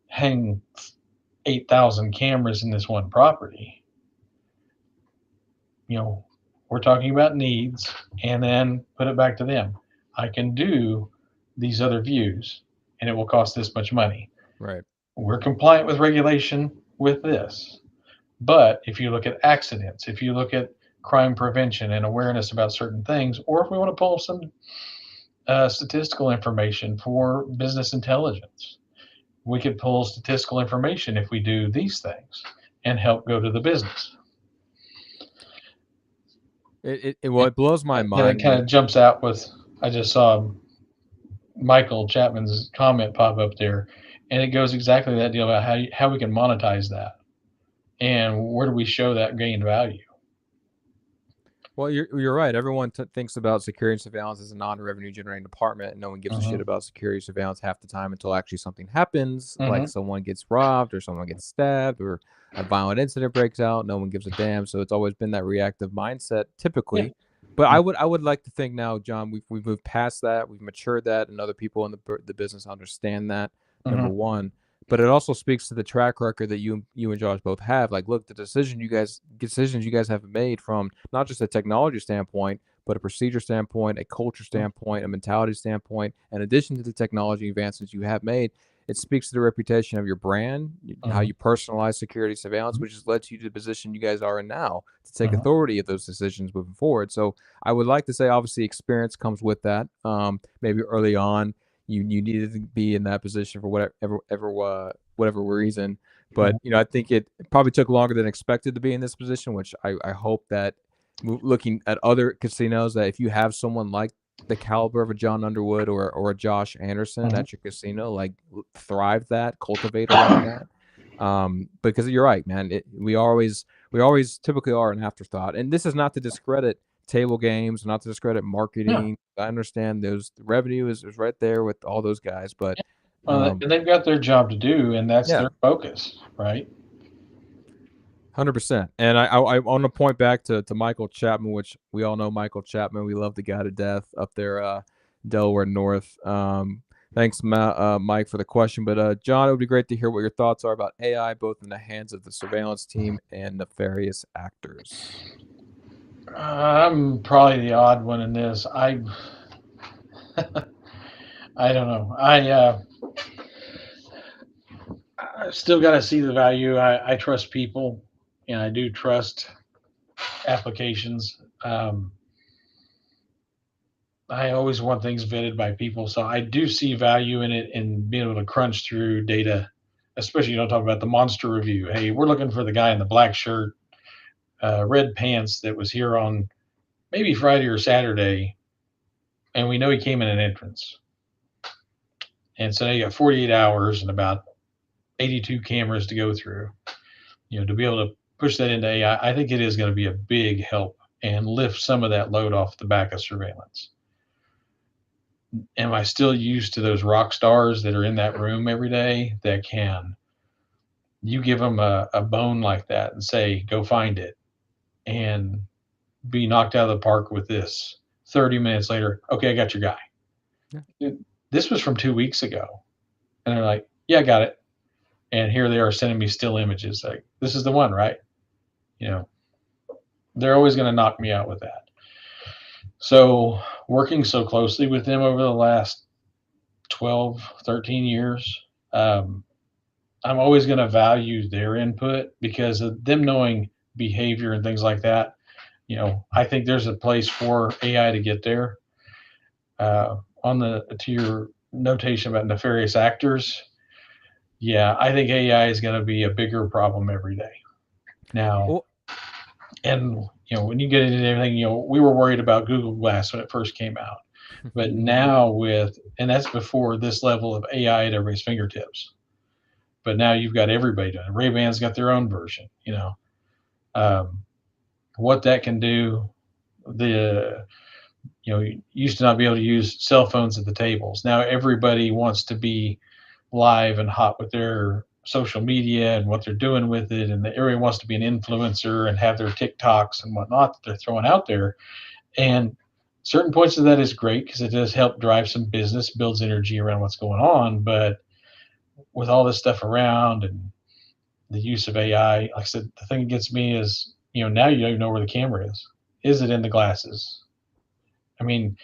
hang 8,000 cameras in this one property. We're talking about needs and then put it back to them. I can do these other views and it will cost this much money. Right. We're compliant with regulation with this. But if you look at accidents, if you look at crime prevention and awareness about certain things, or if we want to pull some statistical information for business intelligence, we could pull statistical information if we do these things and help go to the business. It blows my mind. And it kind of jumps out with, I just saw Michael Chapman's comment pop up there, and it goes exactly that deal about how we can monetize that and where do we show that gained value. Well, you're right. Everyone thinks about security and surveillance as a non-revenue generating department, and no one gives a shit about security surveillance half the time until actually something happens, like someone gets robbed or someone gets stabbed or a violent incident breaks out. No one gives a damn. So it's always been that reactive mindset, typically. Yeah. But I would like to think now, John, we've moved past that, we've matured that, and other people in the business understand that. Number one. But it also speaks to the track record that you and Josh both have. Like, look, the decisions you guys have made from not just a technology standpoint, but a procedure standpoint, a culture standpoint, a mentality standpoint. In addition to the technology advancements you have made, it speaks to the reputation of your brand, how you personalize security surveillance, which has led to the position you guys are in now to take authority of those decisions moving forward. So I would like to say, obviously, experience comes with that. Maybe early on, you needed to be in that position for whatever reason. But, I think it probably took longer than expected to be in this position, which I hope that looking at other casinos, that if you have someone like the caliber of a John Underwood or a Josh Anderson at your casino, like cultivate around that. Because you're right, man, we always typically are an afterthought. And this is not to discredit table games, not to discredit marketing. I understand the revenue is right there with all those guys, but and they've got their job to do, and that's their focus, right? 100%. And I want to point back to Michael Chapman, which we all know Michael Chapman. We love the guy to death up there, Delaware North. Thanks, Mike, for the question. But John, it would be great to hear what your thoughts are about AI, both in the hands of the surveillance team and nefarious actors. I'm probably the odd one in this. I don't know. I still got to see the value. I trust people, and I do trust applications. I always want things vetted by people, so I do see value in it and being able to crunch through data, especially talk about the monster review. Hey, we're looking for the guy in the black shirt, red pants that was here on maybe Friday or Saturday, and we know he came in an entrance. And so you got 48 hours and about 82 cameras to go through, to be able to push that into AI. I think it is going to be a big help and lift some of that load off the back of surveillance. Am I still used to those rock stars that are in that room every day that you give them a bone like that and say, go find it, and be knocked out of the park with this 30 minutes later? Okay, I got your guy. Dude, this was from 2 weeks ago. And they're like, yeah, I got it. And here they are sending me still images. Like, this is the one, right? They're always going to knock me out with that. So working so closely with them over the last 12, 13 years. I'm always going to value their input because of them knowing behavior and things like that. I think there's a place for AI to get there. To your notation about nefarious actors, yeah, I think AI is going to be a bigger problem every day now. Well, And when you get into everything, we were worried about Google Glass when it first came out, but now and that's before this level of AI at everybody's fingertips. But now you've got everybody doing it. Ray-Ban's got their own version. What that can do. You used to not be able to use cell phones at the tables. Now everybody wants to be live and hot with their social media and what they're doing with it, and everyone wants to be an influencer and have their TikToks and whatnot that they're throwing out there. And certain points of that is great because it does help drive some business, builds energy around what's going on. But with all this stuff around and the use of AI, like I said, the thing that gets me is, now you don't even know where the camera is. Is it in the glasses? I mean,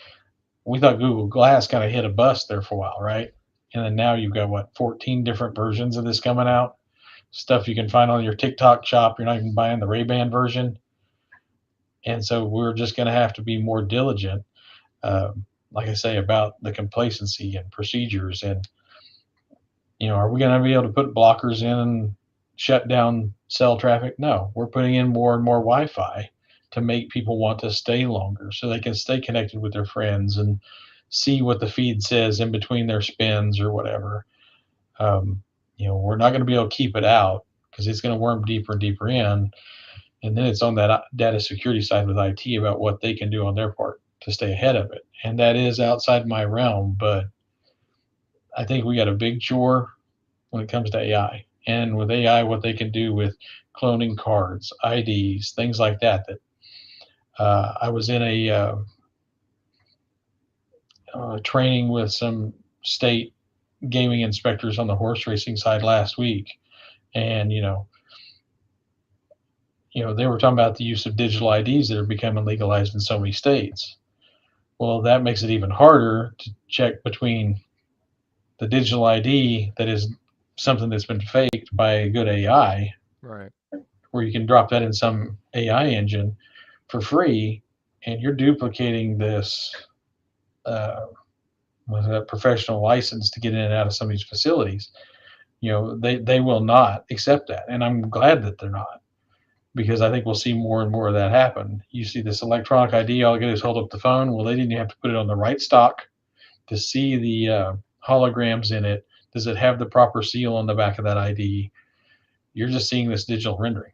we thought Google Glass kind of hit a bust there for a while, right? And then now you've got 14 different versions of this coming out. Stuff you can find on your TikTok shop. You're not even buying the Ray-Ban version. And so we're just going to have to be more diligent, like I say, about the complacency and procedures. And, are we going to be able to put blockers in and shut down cell traffic? No, we're putting in more and more Wi-Fi to make people want to stay longer so they can stay connected with their friends and see what the feed says in between their spins or whatever. We're not going to be able to keep it out because it's going to worm deeper and deeper in. And then it's on that data security side with IT about what they can do on their part to stay ahead of it. And that is outside my realm, but I think we got a big chore when it comes to AI. And with AI, what they can do with cloning cards, IDs, things like that. I was in a training with some state gaming inspectors on the horse racing side last week, and they were talking about the use of digital IDs that are becoming legalized in so many states. Well, that makes it even harder to check between the digital ID that is something that's been faked by a good AI, right. where you can drop that in some AI engine for free, and you're duplicating this with a professional license to get in and out of some of these facilities. They will not accept that, and I'm glad that they're not, because I think we'll see more and more of that happen. You see this electronic ID, all you do is hold up the phone. Well, they didn't have to put it on the right stock to see the holograms in it. Does it have the proper seal on the back of that ID? You're just seeing this digital rendering.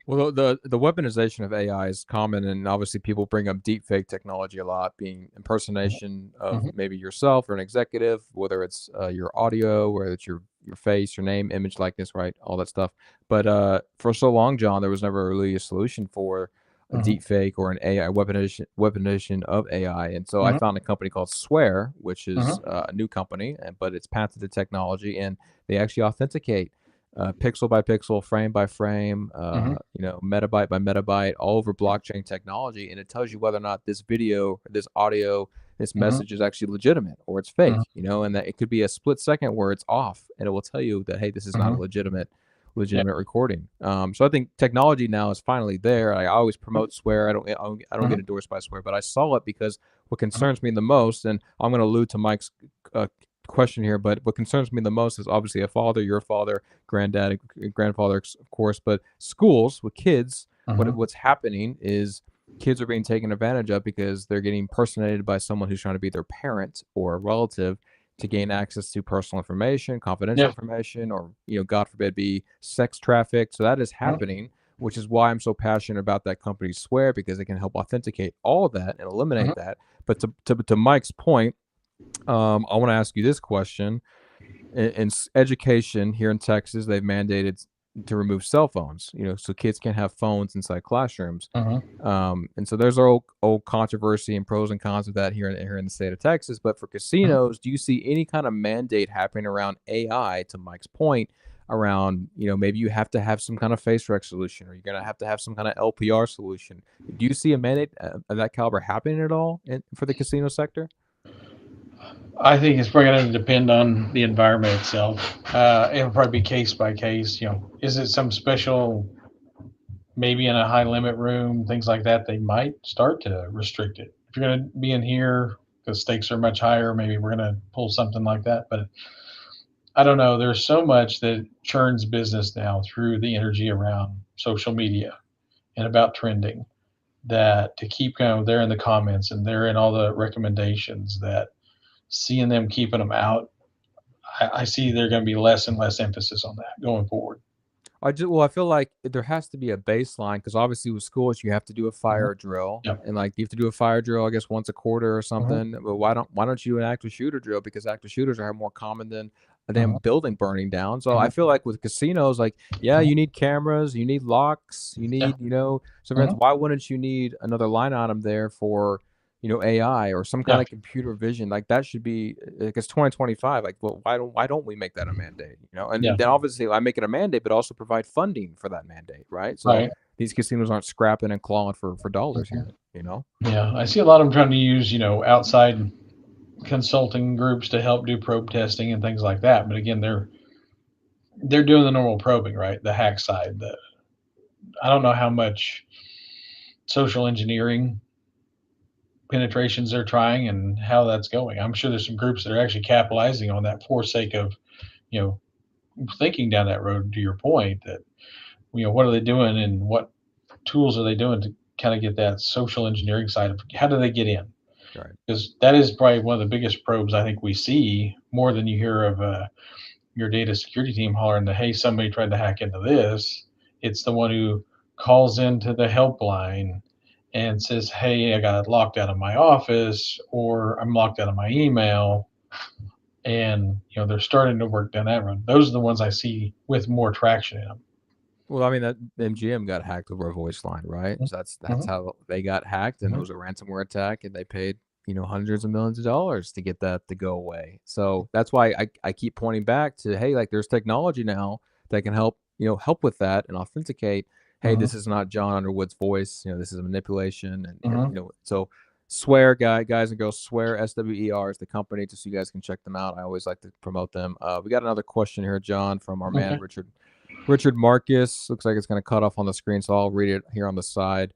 Well, the weaponization of AI is common, and obviously people bring up deepfake technology a lot, being impersonation of maybe yourself or an executive, whether it's your audio, whether it's your face, your name, image, likeness, right, all that stuff. But for so long, John, there was never really a solution for a deepfake or an AI weaponization of AI, and so I found a company called Swear, which is a new company, but it's patented technology, and they actually authenticate. Pixel by pixel, frame by frame, metabyte by metabyte, all over blockchain technology, and it tells you whether or not this video, this audio, this message is actually legitimate or it's fake. And that it could be a split second where it's off, and it will tell you that, hey, this is not a legitimate recording. So I think technology now is finally there. I always promote Swear. I don't get endorsed by Swear, but I saw it because what concerns me the most, and I'm going to allude to Mike's question here, but what concerns me the most is obviously a father, your father, granddad, grandfather, of course, but schools with kids, what's happening is kids are being taken advantage of because they're getting impersonated by someone who's trying to be their parent or a relative to gain access to personal information, confidential information, or, God forbid, be sex trafficked. So that is happening, which is why I'm so passionate about that company Swear, because they can help authenticate all that and eliminate that. But to Mike's point, I want to ask you this question. In education here in Texas, they've mandated to remove cell phones, so kids can't have phones inside classrooms. And so there's old controversy and pros and cons of that here in the state of Texas. But for casinos, do you see any kind of mandate happening around AI, to Mike's point, around, maybe you have to have some kind of face rec solution, or you're going to have some kind of LPR solution? Do you see a mandate of that caliber happening at all for the casino sector? I think it's probably going to depend on the environment itself. It'll probably be case by case. Is it some special, maybe in a high limit room, things like that? They might start to restrict it. If you're going to be in here, because stakes are much higher, maybe we're going to pull something like that. But I don't know. There's so much that churns business now through the energy around social media and about trending, that to keep kind of there in the comments and there in all the recommendations, that seeing them keeping them out, I see there going to be less and less emphasis on that going forward. I feel like there has to be a baseline because obviously with schools you have to do a fire drill, Yep. and like you have to do a fire drill, I guess once a quarter or something. But why don't you do an active shooter drill? Because active shooters are more common than a damn building burning down. So I feel like with casinos, like you need cameras, you need locks, you need surveillance. Why wouldn't you need another line item there for AI or some kind of computer vision? Like that should be, like, it's 2025. Like, well, why don't we make that a mandate? And Yeah. then obviously I make it a mandate, but also provide funding for that mandate, right? So Right. these casinos aren't scrapping and clawing for dollars here, Yeah, I see a lot of them trying to use, outside consulting groups to help do probe testing and things like that. But again, they're doing the normal probing, right? The hack side. I don't know how much social engineering penetrations they're trying and how that's going. I'm sure there's some groups that are actually capitalizing on that for sake of, you know, thinking down that road. To your point, that what are they doing and what tools are they doing to kind of get that social engineering side of how do they get in? Right. Because that is probably one of the biggest probes I think we see, more than you hear of your data security team hollering that, hey, somebody tried to hack into this. It's the one who calls into the helpline and says, hey, I got locked out of my office, or I'm locked out of my email. And they're starting to work down that road. Those are the ones I see with more traction in them. Well, I mean, that MGM got hacked over a voice line, right? So that's how they got hacked, and it was a ransomware attack, and they paid hundreds of millions of dollars to get that to go away. So that's why I keep pointing back to, hey, like there's technology now that can help with that and authenticate. Hey, this is not John Underwood's voice. This is a manipulation, and so Swear guys and girls, Swear SWER is the company, just so you guys can check them out. I always like to promote them. We got another question here, John, from our man Richard Marcus. Looks like it's going to cut off on the screen, so I'll read it here on the side.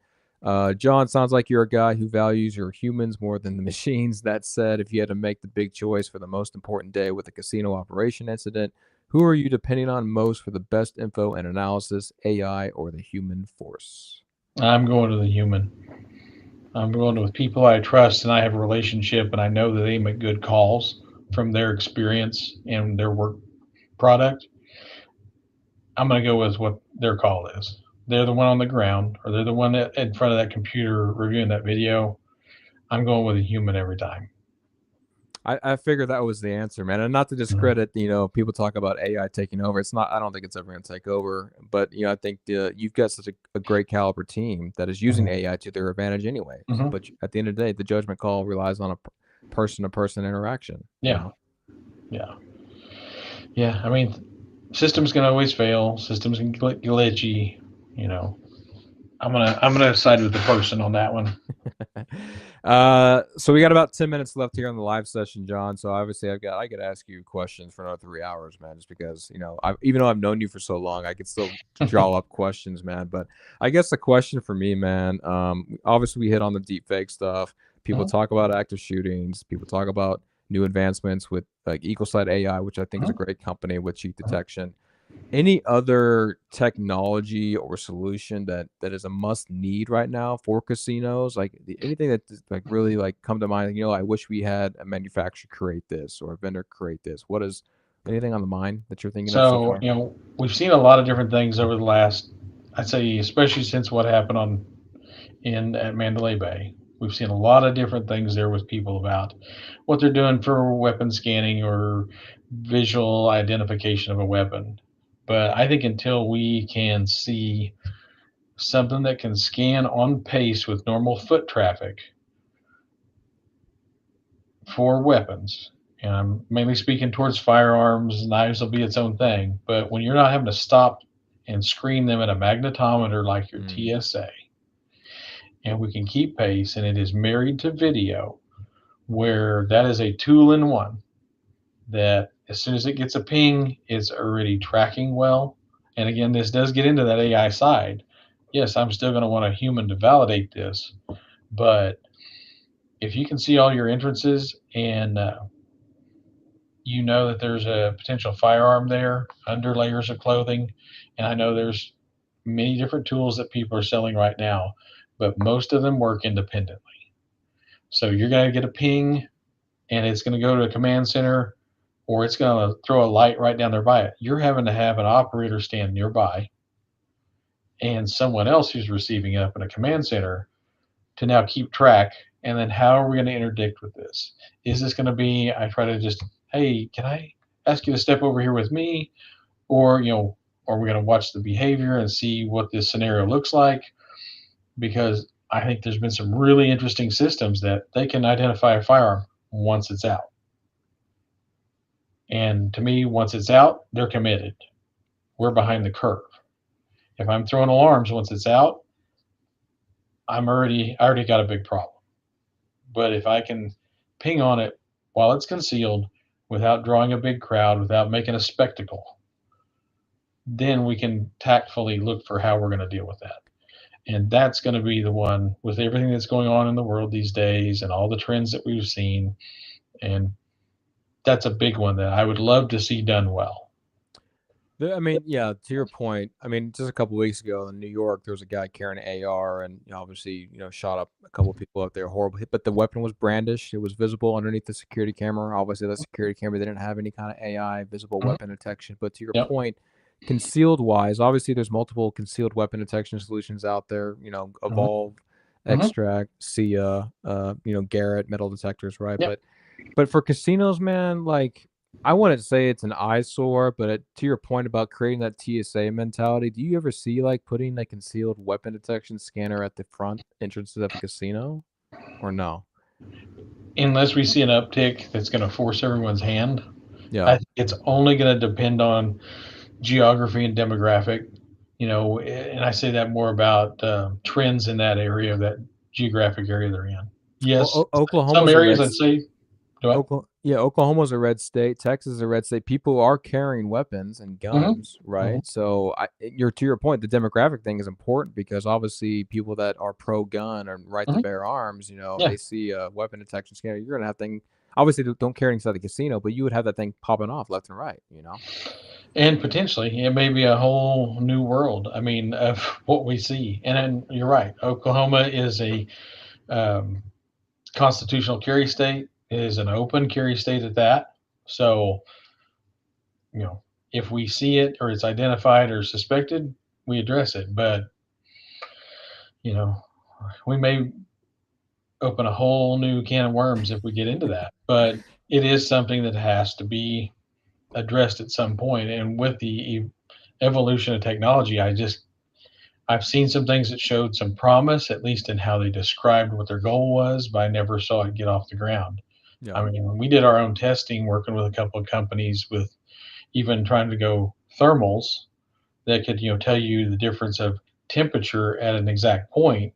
John, sounds like you're a guy who values your humans more than the machines. That said, if you had to make the big choice for the most important day with a casino operation incident, who are you depending on most for the best info and analysis, AI or the human force? I'm going to the human. I'm going with people I trust and I have a relationship, and I know that they make good calls from their experience and their work product. I'm going to go with what their call is. They're the one on the ground, or they're the one in front of that computer reviewing that video. I'm going with a human every time. I figured that was the answer, man. And not to discredit, people talk about AI taking over. It's not. I don't think it's ever going to take over. But I think you've got such a great caliber team that is using AI to their advantage anyway. But at the end of the day, the judgment call relies on a person-to-person interaction. Yeah. I mean, systems can always fail. Systems can get glitchy. I'm gonna side with the person on that one. So we got about 10 minutes left here on the live session, John. So obviously I could ask you questions for another 3 hours, man, just because, even though I've known you for so long, I could still draw up questions, man. But I guess the question for me, man, obviously we hit on the deep fake stuff. People talk about active shootings. People talk about new advancements with like EqualSight AI, which I think is a great company with cheat detection. Any other technology or solution that is a must need right now for casinos? Like anything that like really like come to mind? I wish we had a manufacturer create this or a vendor create this. What is anything on the mind that you're thinking of so far? We've seen a lot of different things over the last, I'd say, especially since what happened at Mandalay Bay. We've seen a lot of different things there with people about what they're doing for weapon scanning or visual identification of a weapon. But I think until we can see something that can scan on pace with normal foot traffic for weapons, and I'm mainly speaking towards firearms, knives will be its own thing, but when you're not having to stop and screen them at a magnetometer like your TSA, and we can keep pace and it is married to video, where that is a tool in one, that as soon as it gets a ping, it's already tracking well. And again, this does get into that AI side. Yes, I'm still going to want a human to validate this, but if you can see all your entrances and you know that there's a potential firearm there under layers of clothing, and I know there's many different tools that people are selling right now, but most of them work independently. So you're going to get a ping and it's going to go to a command center, or it's going to throw a light right down there by it. You're having to have an operator stand nearby and someone else who's receiving it up in a command center to now keep track. And then how are we going to interdict with this? Is this going to be, I try to just, hey, can I ask you to step over here with me? Or, are we going to watch the behavior and see what this scenario looks like? Because I think there's been some really interesting systems that they can identify a firearm once it's out. And to me, once it's out, they're committed. We're behind the curve. If I'm throwing alarms once it's out, I already got a big problem. But if I can ping on it while it's concealed, without drawing a big crowd, without making a spectacle, then we can tactfully look for how we're going to deal with that. And that's going to be the one with everything that's going on in the world these days and all the trends that we've seen. And that's a big one that I would love to see done well. I mean, yeah, to your point, I mean, just a couple weeks ago in New York, there was a guy carrying an AR and obviously, shot up a couple of people up there, horrible hit, but the weapon was brandished. It was visible underneath the security camera. Obviously, the security camera didn't have any kind of AI visible weapon detection. But to your point, concealed wise, obviously, there's multiple concealed weapon detection solutions out there, Evolve, Extract, SIA, Garrett, metal detectors, right? But for casinos, man, like, I wouldn't say it's an eyesore, but to your point about creating that TSA mentality, do you ever see like putting a concealed weapon detection scanner at the front entrances of a casino, or no? Unless we see an uptick that's going to force everyone's hand, Yeah. I think it's only going to depend on geography and demographic. And I say that more about trends in that area, that geographic area they're in. Yes, Well, some Oklahoma's areas I'd say. Oklahoma's a red state. Texas is a red state. People are carrying weapons and guns, right? So, to your point, the demographic thing is important because obviously people that are pro-gun and right to bear arms, they see a weapon detection scanner. You're gonna have thing. Obviously, don't carry inside the casino, but you would have that thing popping off left and right, And potentially, it may be a whole new world. I mean, of what we see. And then you're right. Oklahoma is a constitutional carry state. It is an open carry state at that. So, if we see it or it's identified or suspected, we address it. But, we may open a whole new can of worms if we get into that. But it is something that has to be addressed at some point. And with the evolution of technology, I've seen some things that showed some promise, at least in how they described what their goal was, but I never saw it get off the ground. Yeah. I mean, we did our own testing working with a couple of companies with even trying to go thermals that could, tell you the difference of temperature at an exact point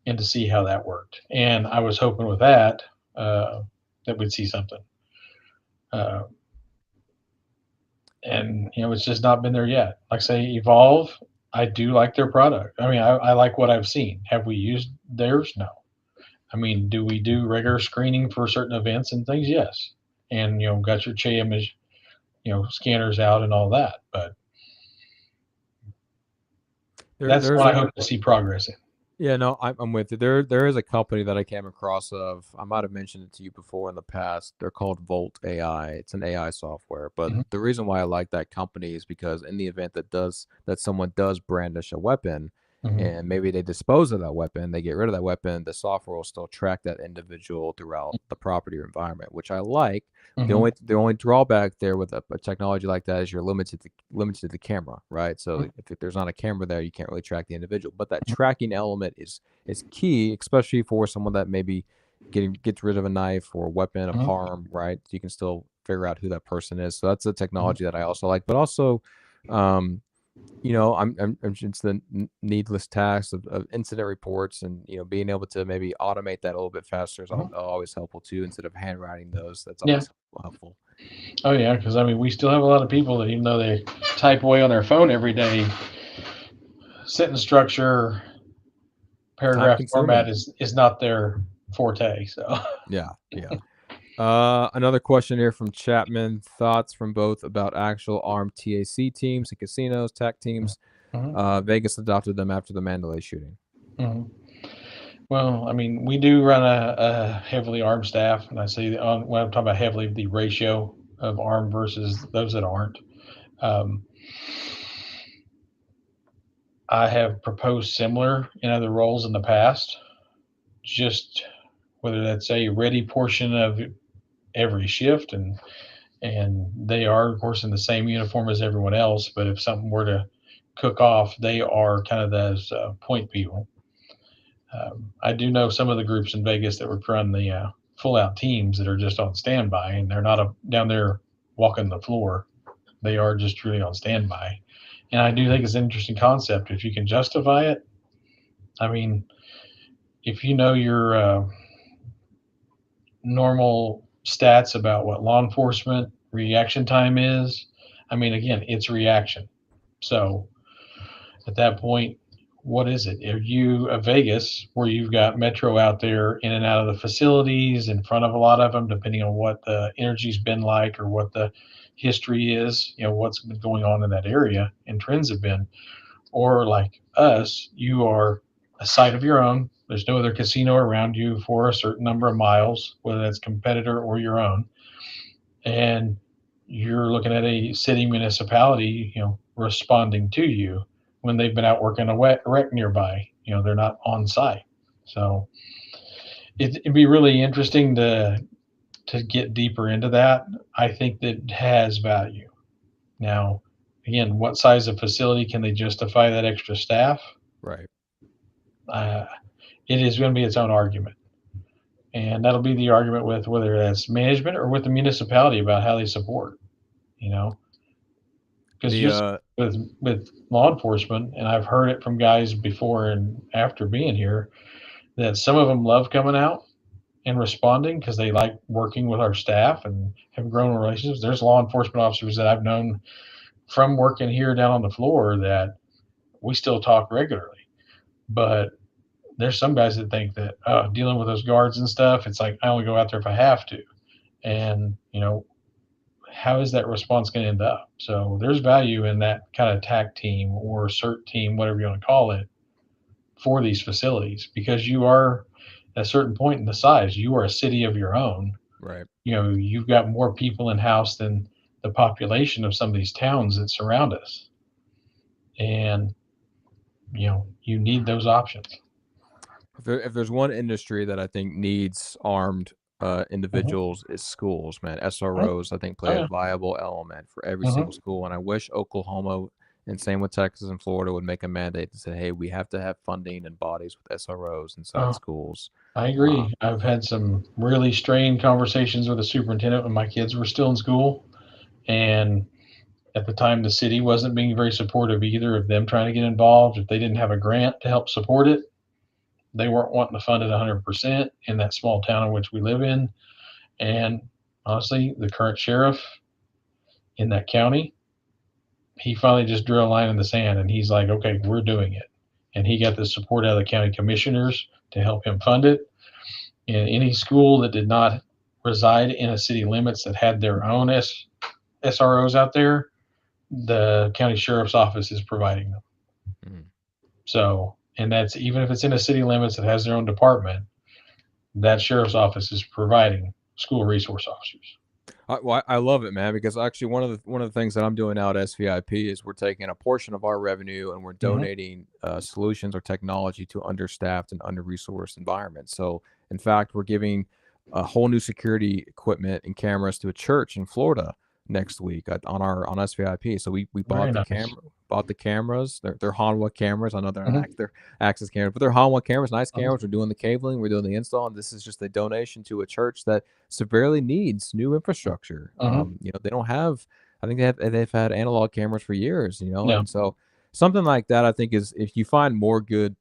and to see how that worked. And I was hoping with that, that we'd see something. And it's just not been there yet. Like I say, Evolve, I do like their product. I mean, I like what I've seen. Have we used theirs? No. I mean, do we do regular screening for certain events and things? Yes. And, got your CHE image, scanners out and all that. But that's what I hope to see progress in. Yeah, no, I'm with you. There is a company that I came across of. I might have mentioned it to you before in the past. They're called Volt AI. It's an AI software. But the reason why I like that company is because in the event that someone does brandish a weapon and maybe they dispose of that weapon, they get rid of that weapon, the software will still track that individual throughout the property or environment, which I like. The only drawback there with a technology like that is you're limited to the camera, right? So if there's not a camera there, you can't really track the individual. But that tracking element is key, especially for someone that maybe gets rid of a knife or a weapon of harm, right? So you can still figure out who that person is. So that's a technology that I also like. But also, I'm it's the needless task of incident reports, and being able to maybe automate that a little bit faster is always helpful too. Instead of handwriting those, that's Yeah. always helpful. Oh yeah, because I mean, we still have a lot of people that even though they type away on their phone every day, sentence structure, Time paragraph format consuming. is not their forte. So Yeah, yeah. Another question here from Chapman. Thoughts from both about actual armed TAC teams and casinos, TAC teams. Mhm, Vegas adopted them after the Mandalay shooting. mhm. Well, I mean, we do run a heavily armed staff, and I say when I'm talking about heavily, the ratio of armed versus those that aren't. Um, I have proposed similar in other roles in the past, just whether that's a ready portion of every shift, and they are of course in the same uniform as everyone else. But if something were to cook off, they are kind of those point people. I do know some of the groups in Vegas that would run the full out teams that are just on standby, and they're not down there walking the floor. They are just truly on standby. And I do think it's an interesting concept if you can justify it. I mean, if you know your normal stats about what law enforcement reaction time is, I mean, again, it's reaction. So at that point, what is it? Are you a Vegas where you've got Metro out there in and out of the facilities, in front of a lot of them, depending on what the energy's been like or what the history is, what's been going on in that area and trends have been? Or like us, you are a site of your own. There's no other casino around you for a certain number of miles, whether that's competitor or your own. And you're looking at a city municipality, responding to you when they've been out working a wreck nearby. They're not on site. So it'd be really interesting to get deeper into that. I think that has value. Now, again, what size of facility can they justify that extra staff? Right. Uh, it is going to be its own argument. And that'll be the argument with whether that's management or with the municipality about how they support, because The just with law enforcement, and I've heard it from guys before and after being here, that some of them love coming out and responding because they like working with our staff and have grown relationships. There's law enforcement officers that I've known from working here down on the floor that we still talk regularly. But there's some guys that think that dealing with those guards and stuff, it's like I only go out there if I have to. And, how is that response going to end up? So there's value in that kind of TAC team or CERT team, whatever you want to call it, for these facilities, because you are at a certain point in the size, you are a city of your own. right. You've got more people in house than the population of some of these towns that surround us. And, you need those options. If there's one industry that I think needs armed Mhm. individuals, is schools, man. Mhm. SROs, I think, Oh, play a yeah. viable element for every Mhm. single school. And I wish Oklahoma, and same with Texas and Florida, would make a mandate to say, hey, we have to have funding and bodies with SROs inside Oh, schools. I Uh, agree. I've had some really strained conversations with the superintendent when my kids were still in school. And at the time, the city wasn't being very supportive either of them trying to get involved. If they didn't have a grant to help support it, they weren't wanting to fund it 100% in that small town in which we live in. And honestly, the current sheriff in that county, he finally just drew a line in the sand and he's like, okay, we're doing it. And he got the support out of the county commissioners to help him fund it. And any school that did not reside in a city limits that had their own SROs out there, the county sheriff's office is providing them. mhm. So, and that's even if it's in a city limits that has their own department, that sheriff's office is providing school resource officers. I love it, man, because actually one of the things that I'm doing now at SVIP is we're taking a portion of our revenue and we're Mm-hmm. donating solutions or technology to understaffed and under-resourced environments. So, in fact, we're giving a whole new security equipment and cameras to a church in Florida next week on SVIP. So we Very bought nice. bought the cameras. They're Hanwha cameras. I know Mm-hmm. they're access cameras, but they're Hanwha cameras, nice Uh-huh. cameras. We're doing the cabling, we're doing the install, and this is just a donation to a church that severely needs new infrastructure. Uh-huh. They don't have. I think they've had analog cameras for years. Yeah. And so something like that, I think, is if you find more good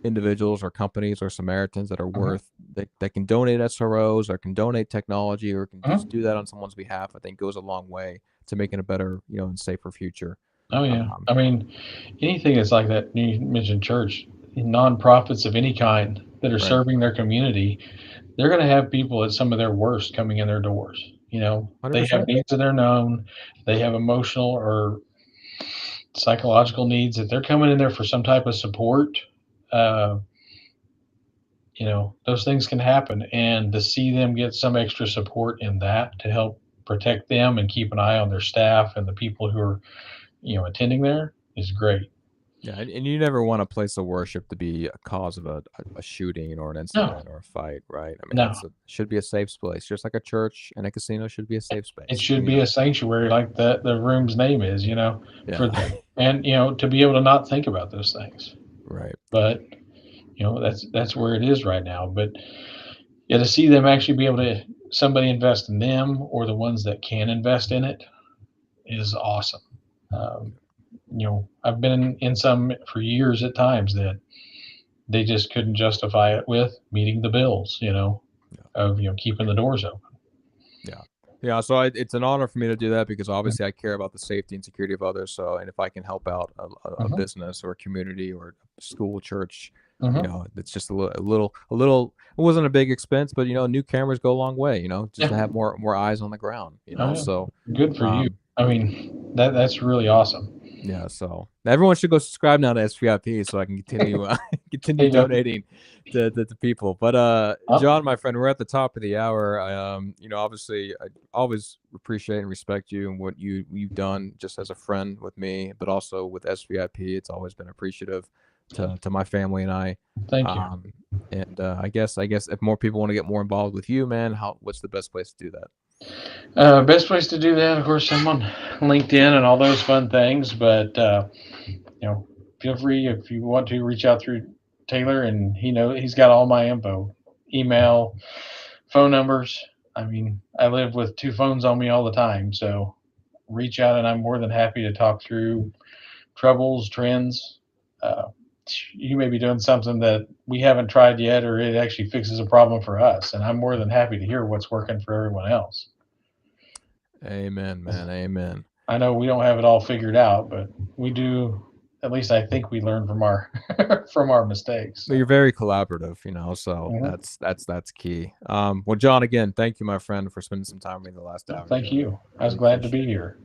individuals or companies or Samaritans that are worth that can donate SROs or can donate technology or can just do that on someone's behalf, I think goes a long way to making a better, and safer future. Oh yeah. I mean, anything that's like that. You mentioned church, nonprofits of any kind that are Right. serving their community. They're going to have people at some of their worst coming in their doors. They have 100%. needs of their own. They have emotional or psychological needs that they're coming in there for some type of support. Uh, those things can happen, and to see them get some extra support in that to help protect them and keep an eye on their staff and the people who are, attending there is great. Yeah, and you never want a place of worship to be a cause of a shooting or an No, incident or a fight, right? I mean, no, should be a safe place, just like a church and a casino should be a safe it space. should be a sanctuary like the room's name is, for Yeah, them, and to be able to not think about those things. right. But that's where it is right now. But yeah, to see them actually be able to somebody invest in them or the ones that can invest in it is awesome. Um, I've been in some for years at times that they just couldn't justify it with meeting the bills, of keeping the doors open. Yeah. Yeah, so it's an honor for me to do that because obviously I care about the safety and security of others. So, and if I can help out a Mhm, business or a community or a school, church, mhm. it's just a little. It wasn't a big expense, but new cameras go a long way. Just to Yeah. have more eyes on the ground. Oh, yeah. So, Good for you. I mean, that's really awesome. yeah, so everyone should go subscribe now to SVIP so I can continue There you go. donating to people. But Oh, John, my friend, we're at the top of the hour. Obviously I always appreciate and respect you and what you've done just as a friend with me, but also with SVIP. It's always been appreciative to my family and I. thank you. And I guess if more people want to get more involved with you, man, what's the best place to do that? Best place to do that, of course, I'm on LinkedIn and all those fun things. But feel free if you want to reach out through Taylor, and he's got all my info, email, phone numbers. I mean, I live with two phones on me all the time, so reach out, and I'm more than happy to talk through troubles, trends. Uh, you may be doing something that we haven't tried yet, or it actually fixes a problem for us, and I'm more than happy to hear what's working for everyone else. Amen, man. Amen. I know we don't have it all figured out, but we do. At least I think we learn from our from our mistakes. You're very collaborative, so Mhm. that's key. Well, John, again, thank you, my friend, for spending some time with me the last hour. Thank you. I was Really glad to appreciate be it. here.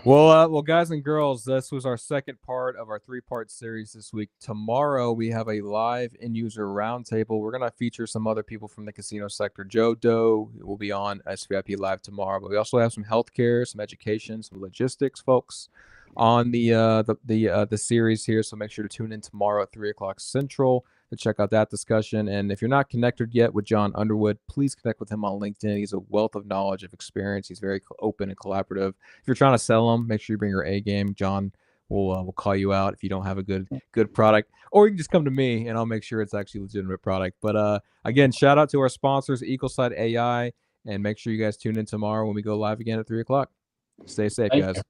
Well, guys and girls, this was our second part of our 3-part series this week. Tomorrow, we have a live end-user roundtable. We're going to feature some other people from the casino sector. Joe Doe will be on SVIP Live tomorrow, but we also have some healthcare, some education, some logistics folks on the series here. So make sure to tune in tomorrow at 3:00 Central to check out that discussion. And if you're not connected yet with John Underwood, please connect with him on LinkedIn. He's a wealth of knowledge, of experience. He's very open and collaborative. If you're trying to sell him, make sure you bring your A game. John will call you out if you don't have a good product, or you can just come to me and I'll make sure it's actually a legitimate product. But again, shout out to our sponsors, EqualSight AI, and make sure you guys tune in tomorrow when we go live again at 3:00. Stay safe, Thank guys. you.